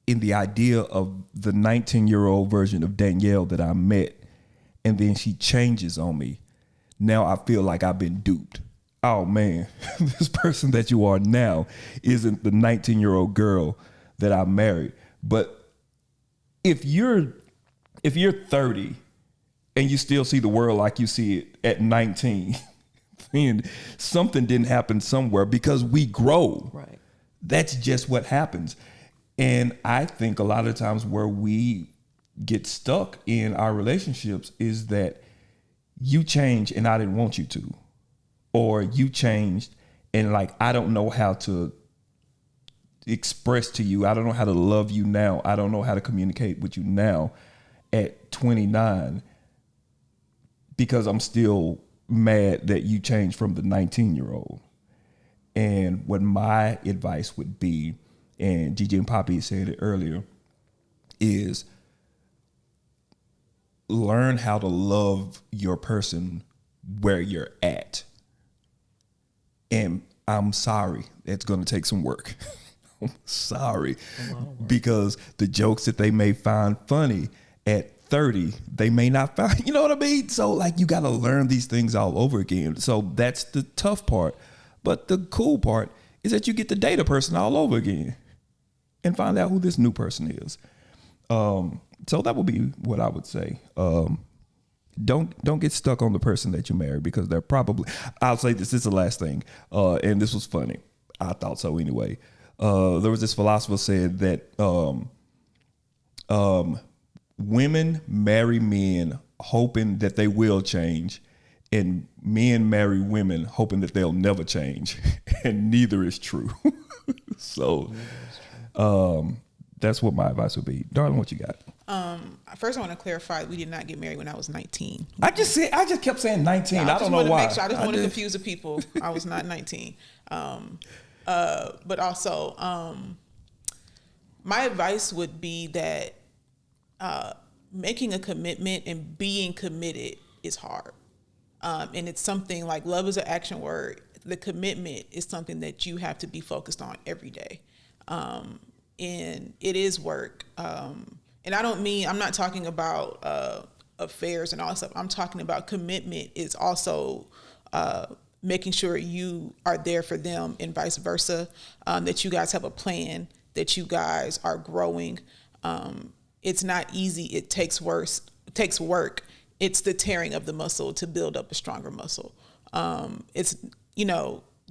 in the idea of the 19-year-old version of Danielle that I met, and then she changes on me. Now I feel like I've been duped. Oh man, this person that you are now isn't the 19-year-old girl that I married. But if you're 30 and you still see the world like you see it at 19, then something didn't happen somewhere, because we grow. Right. That's just what happens. And I think a lot of times where we get stuck in our relationships is that you change and I didn't want you to, or you changed and like, I don't know how to express to you. I don't know how to love you now. I don't know how to communicate with you now at 29, because I'm still mad that you changed from the 19-year-old. And what my advice would be, and Gigi and Poppy said it earlier, is learn how to love your person where you're at. And I'm sorry, it's going to take some work. Sorry. Because the jokes that they may find funny at 30, they may not find, you know what I mean? So like you got to learn these things all over again. So that's the tough part. But the cool part is that you get to date a person all over again and find out who this new person is. So that would be what I would say. Don't get stuck on the person that you marry, because they're probably, I'll say this is the last thing. And this was funny. I thought so anyway. There was this philosopher said that women marry men hoping that they will change, and men marry women hoping that they'll never change, and neither is true. So that's what my advice would be. Darling, what you got? First, I want to clarify we did not get married when I was 19. I just kept saying 19. I don't know why. I just want to confuse the people. I was not 19. But also, my advice would be that making a commitment and being committed is hard. And it's something like love is an action word. The commitment is something that you have to be focused on every day. And it is work. And I'm not talking about affairs and all that stuff. I'm talking about commitment is also making sure you are there for them and vice versa, that you guys have a plan, that you guys are growing. It's not easy. It takes work. It's the tearing of the muscle to build up a stronger muscle.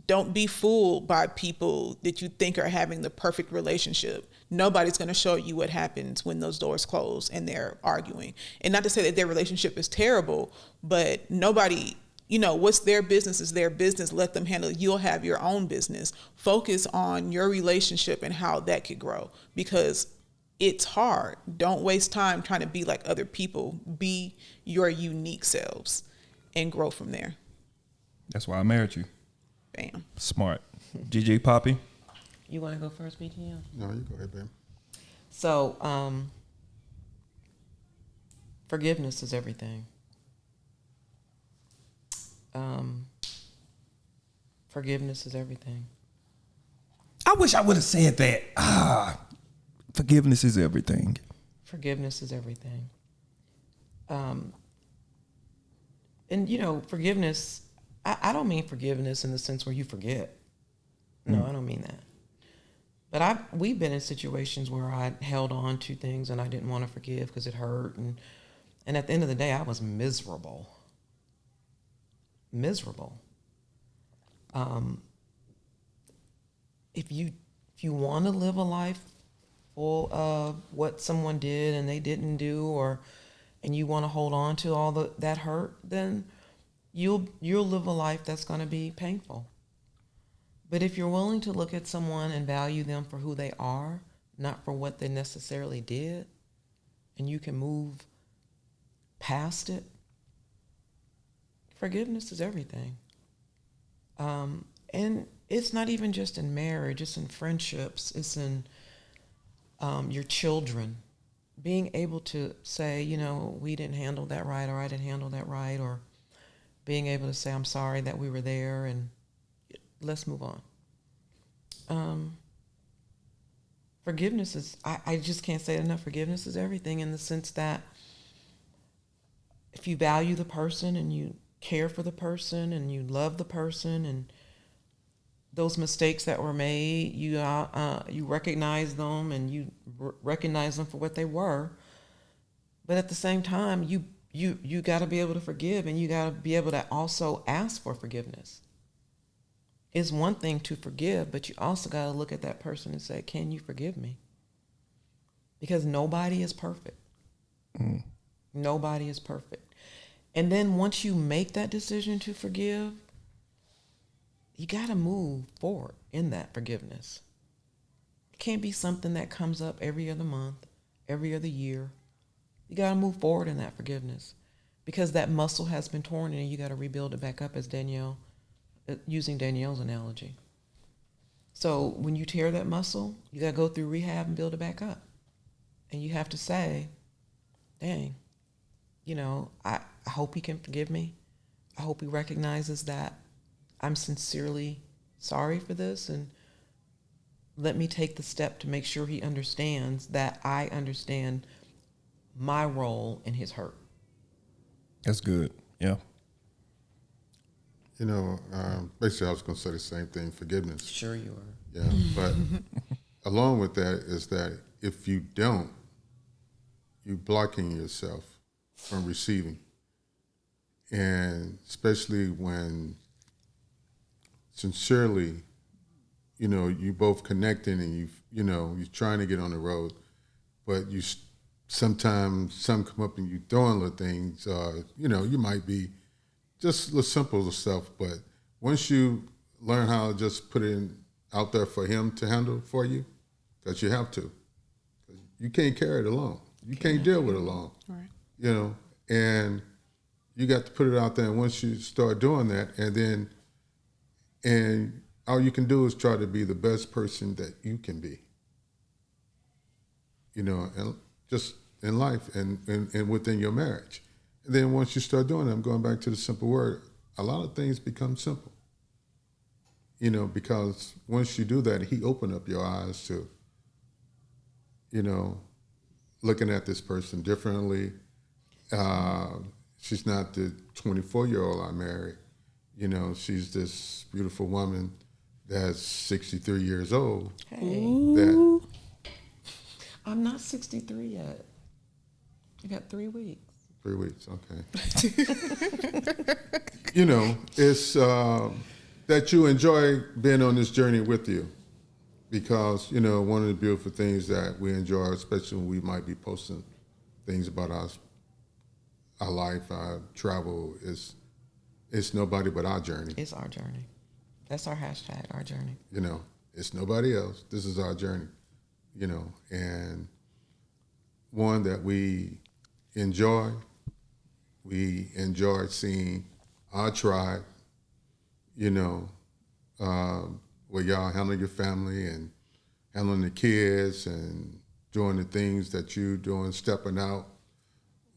Don't be fooled by people that you think are having the perfect relationship. Nobody's going to show you what happens when those doors close and they're arguing. And not to say that their relationship is terrible, but nobody, what's their business is their business. Let them handle it. You'll have your own business. Focus on your relationship and how that could grow, because it's hard. Don't waste time trying to be like other people. Be your unique selves and grow from there. That's why I married you. Bam. Smart. GG, Poppy? You want to go first, BTM? No, you go ahead, babe. So, forgiveness is everything. Forgiveness is everything. I wish I would have said that. Forgiveness is everything. Forgiveness is everything. And forgiveness, I don't mean forgiveness in the sense where you forget. No, I don't mean that. But we've been in situations where I held on to things and I didn't want to forgive because it hurt. And at the end of the day, I was miserable. Miserable. If you want to live a life full of what someone did and they didn't do, and you want to hold on to all that hurt, then you'll live a life that's going to be painful. But if you're willing to look at someone and value them for who they are, not for what they necessarily did, and you can move past it, forgiveness is everything. And it's not even just in marriage, it's in friendships, it's in your children. Being able to say, we didn't handle that right, or I didn't handle that right, or being able to say, I'm sorry that we were there, and let's move on. Forgiveness is, I just can't say it enough, forgiveness is everything, in the sense that if you value the person and you care for the person and you love the person, and those mistakes that were made, you recognize them and you recognize them for what they were. But at the same time, you got to be able to forgive, and you got to be able to also ask for forgiveness. It's one thing to forgive, but you also got to look at that person and say, can you forgive me? Because nobody is perfect. Nobody is perfect. And then once you make that decision to forgive, you got to move forward in that forgiveness. It can't be something that comes up every other month, every other year. You got to move forward in that forgiveness, because that muscle has been torn and you got to rebuild it back up, as using Danielle's analogy. So when you tear that muscle, you got to go through rehab and build it back up. And you have to say, dang, I hope he can forgive me. I hope he recognizes that I'm sincerely sorry for this, and let me take the step to make sure he understands that I understand my role in his hurt. That's good. Yeah. You know, basically, I was going to say the same thing: forgiveness. Sure you are. Yeah, but along with that is that if you don't, you're blocking yourself from receiving, and especially when sincerely, you know, you both connecting and you're trying to get on the road, but sometimes some come up and you throwing little things. You might be just little simple stuff, but once you learn how to just put it out there for him to handle for you, because you have to. You can't carry it alone. You can't deal with it alone. Right. You know, and you got to put it out there. And once you start doing that, and all you can do is try to be the best person that you can be. You know, and just in life and within your marriage. And then once you start doing it, I'm going back to the simple word, a lot of things become simple. You know, because once you do that, he opened up your eyes to, you know, looking at this person differently. She's not the 24-year-old I married. You know, she's this beautiful woman that's 63 years old. Hey, That I'm not 63 yet. I got 3 weeks. 3 weeks, okay. You know, it's that you enjoy being on this journey with you, because, you know, one of the beautiful things that we enjoy, especially when we might be posting things about our life, our travel, it's nobody but our journey. It's our journey. That's our hashtag, our journey. You know, it's nobody else. This is our journey, you know, and one that we enjoy. We enjoy seeing our tribe, you know, where y'all handle your family and handling the kids and doing the things that you doing, stepping out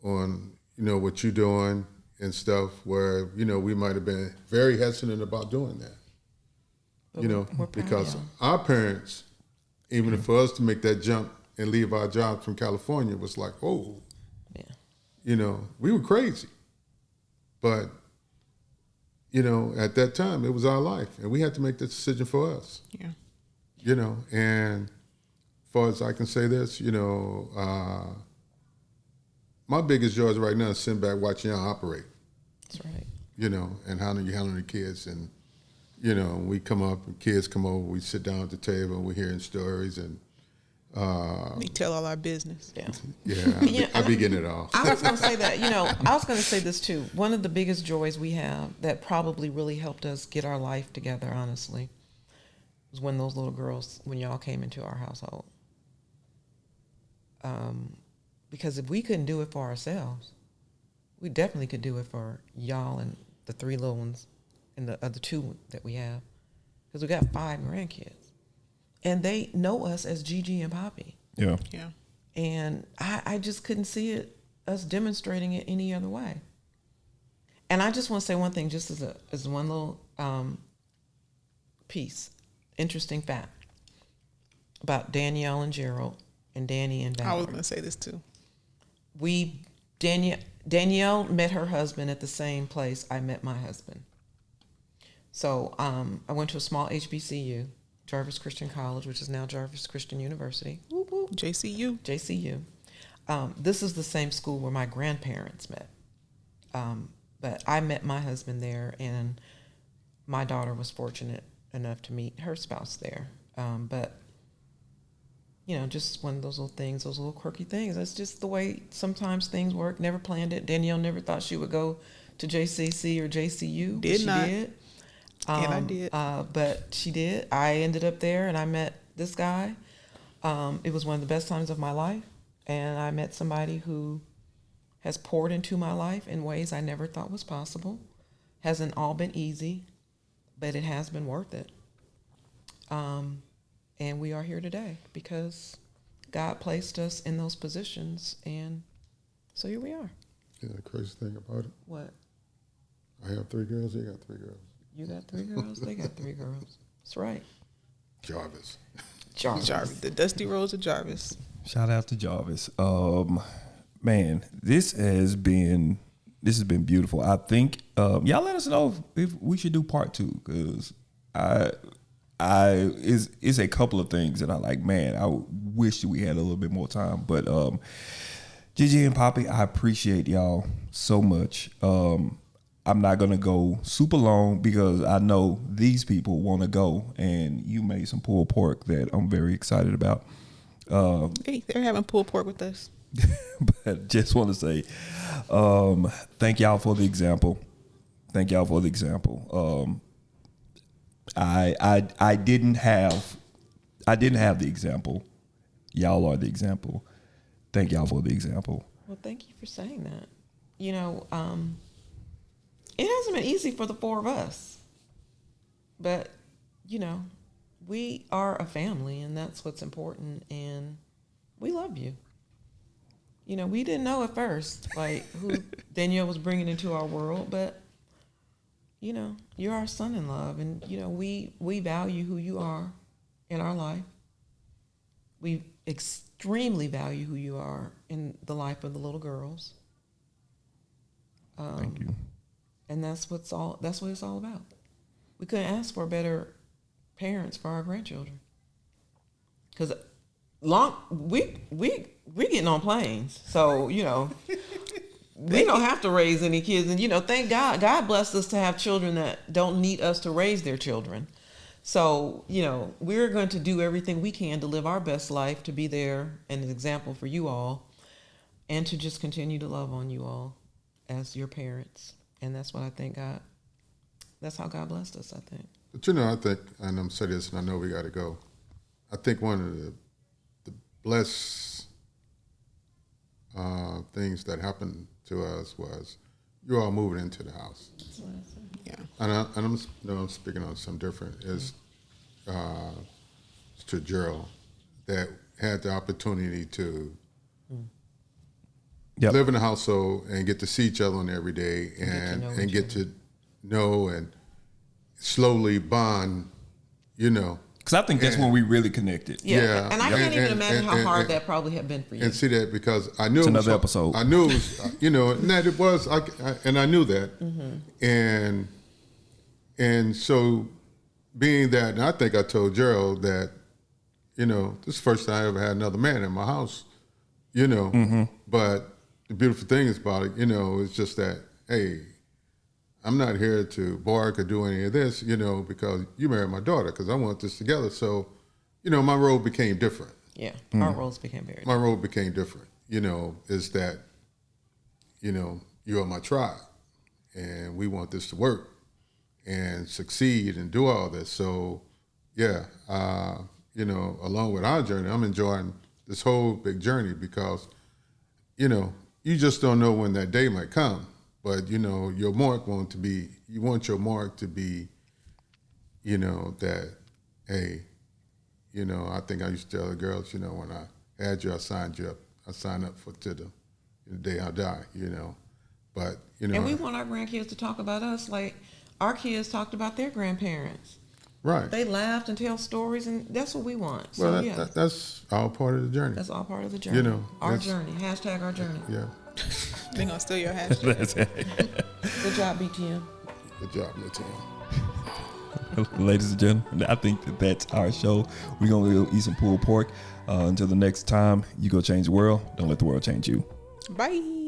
on, you know, what you're doing and stuff, where, you know, we might have been very hesitant about doing that. But you know, we're proud because of y'all. our parents, even for us to make that jump and leave our jobs from California, was like, oh, Yeah. you know, we were crazy. But, you know, at that time, it was our life, and we had to make the decision for us. Yeah. You know, and as far as I can say this, you know, my biggest joy right now is sitting back watching y'all operate. That's right. You know, and how you handling the kids. And, you know, we come up, and kids come over, we sit down at the table, and we're hearing stories, and We tell all our business. Yeah. yeah, I be getting it all. I was going to say that, you know, I was going to say this too. One of the biggest joys we have that probably really helped us get our life together, honestly, was when those little girls, when y'all came into our household. Because if we couldn't do it for ourselves, we definitely could do it for y'all and the 3 little ones and the other 2 that we have. Because we got 5 grandkids. And they know us as Gigi and Poppy. Yeah. Yeah. And I just couldn't see us demonstrating it any other way. And I just want to say one thing, just as one little piece, interesting fact about Danielle and Gerald and Danny and Valerie. I was going to say this too. Danielle met her husband at the same place I met my husband. So I went to a small HBCU, Jarvis Christian College, which is now Jarvis Christian University. Whoop, whoop. JCU. JCU. This is the same school where my grandparents met. But I met my husband there, and my daughter was fortunate enough to meet her spouse there. But, you know, just one of those little things, those little quirky things. That's just the way sometimes things work. Never planned it. Danielle never thought she would go to JCC or JCU. Did she not. did. And I did. But she did. I ended up there, and I met this guy. It was one of the best times of my life, and I met somebody who has poured into my life in ways I never thought was possible. Hasn't all been easy, but it has been worth it. And we are here today because God placed us in those positions, and so here we are. You know, the crazy thing about it, What? I have 3 girls, you got 3 girls. You got 3 girls, they got 3 girls. That's right. Jarvis. Jarvis, the dusty roads of Jarvis. Shout out to Jarvis. Man, this has been beautiful. I think y'all let us know if we should do part 2, because it's a couple of things that I like. Man, I wish we had a little bit more time. But Gigi and Poppy, I appreciate y'all so much. I'm not gonna go super long because I know these people want to go, and you made some pulled pork that I'm very excited about. Hey, they're having pulled pork with us. But just want to say, thank y'all for the example. Thank y'all for the example. I didn't have the example. Y'all are the example. Thank y'all for the example. Well, thank you for saying that. You know, it hasn't been easy for the 4 of us, but you know, we are a family, and that's what's important. And we love you. You know, we didn't know at first, like, who Danielle was bringing into our world, but, you know, you're our son-in-law, and, you know, we value who you are in our life. We extremely value who you are in the life of the little girls. Thank you. And that's what it's all about. We couldn't ask for better parents for our grandchildren. Because we getting on planes, so you know we don't have to raise any kids, and you know, thank God blessed us to have children that don't need us to raise their children. So you know, we're going to do everything we can to live our best life, to be there and an example for you all, and to just continue to love on you all as your parents. And that's what I think that's how God blessed us, I think. But you know, I think, and I'm saying this, and I know we got to go. I think one of the blessed things that happened to us was you all moving into the house. That's what I said. Yeah. And I'm speaking on something different. Is to Gerald that had the opportunity to live in a household and get to see each other on every day and get to know and slowly bond, you know. Because I think that's when we really connected. Yeah. And I can't even imagine how hard that probably had been for you. And see that, because I knew it's another episode. I knew it was, you know, and that it was, and I knew that. Mm-hmm. And so being that, and I think I told Gerald that, you know, this is the first time I ever had another man in my house, you know. Mm-hmm. But the beautiful thing is about it, you know, it's just that, hey, I'm not here to bark or do any of this, you know, because you married my daughter, because I want this together. So, you know, my role became different. Yeah, our roles became very different. My role became different, you know, is that, you know, you're my tribe, and we want this to work and succeed and do all this. So, yeah, you know, along with our journey, I'm enjoying this whole big journey because, you know, you just don't know when that day might come. But, you know, your mark you want your mark to be, you know, that, hey, you know, I think I used to tell the girls, you know, when I had you, I signed you up. I signed up to the day I die, you know. But, you know. And we want our grandkids to talk about us like our kids talked about their grandparents. Right. They laughed and tell stories, and that's what we want. Well, So, that's all part of the journey. That's all part of the journey. You know. Our journey. Hashtag our journey. Yeah. They're going to steal your hashtag. That's it. Good job, BTM. Good job, Latina. Ladies and gentlemen, I think that's our show. We're going to go eat some pulled pork. Until the next time, you go change the world. Don't let the world change you. Bye.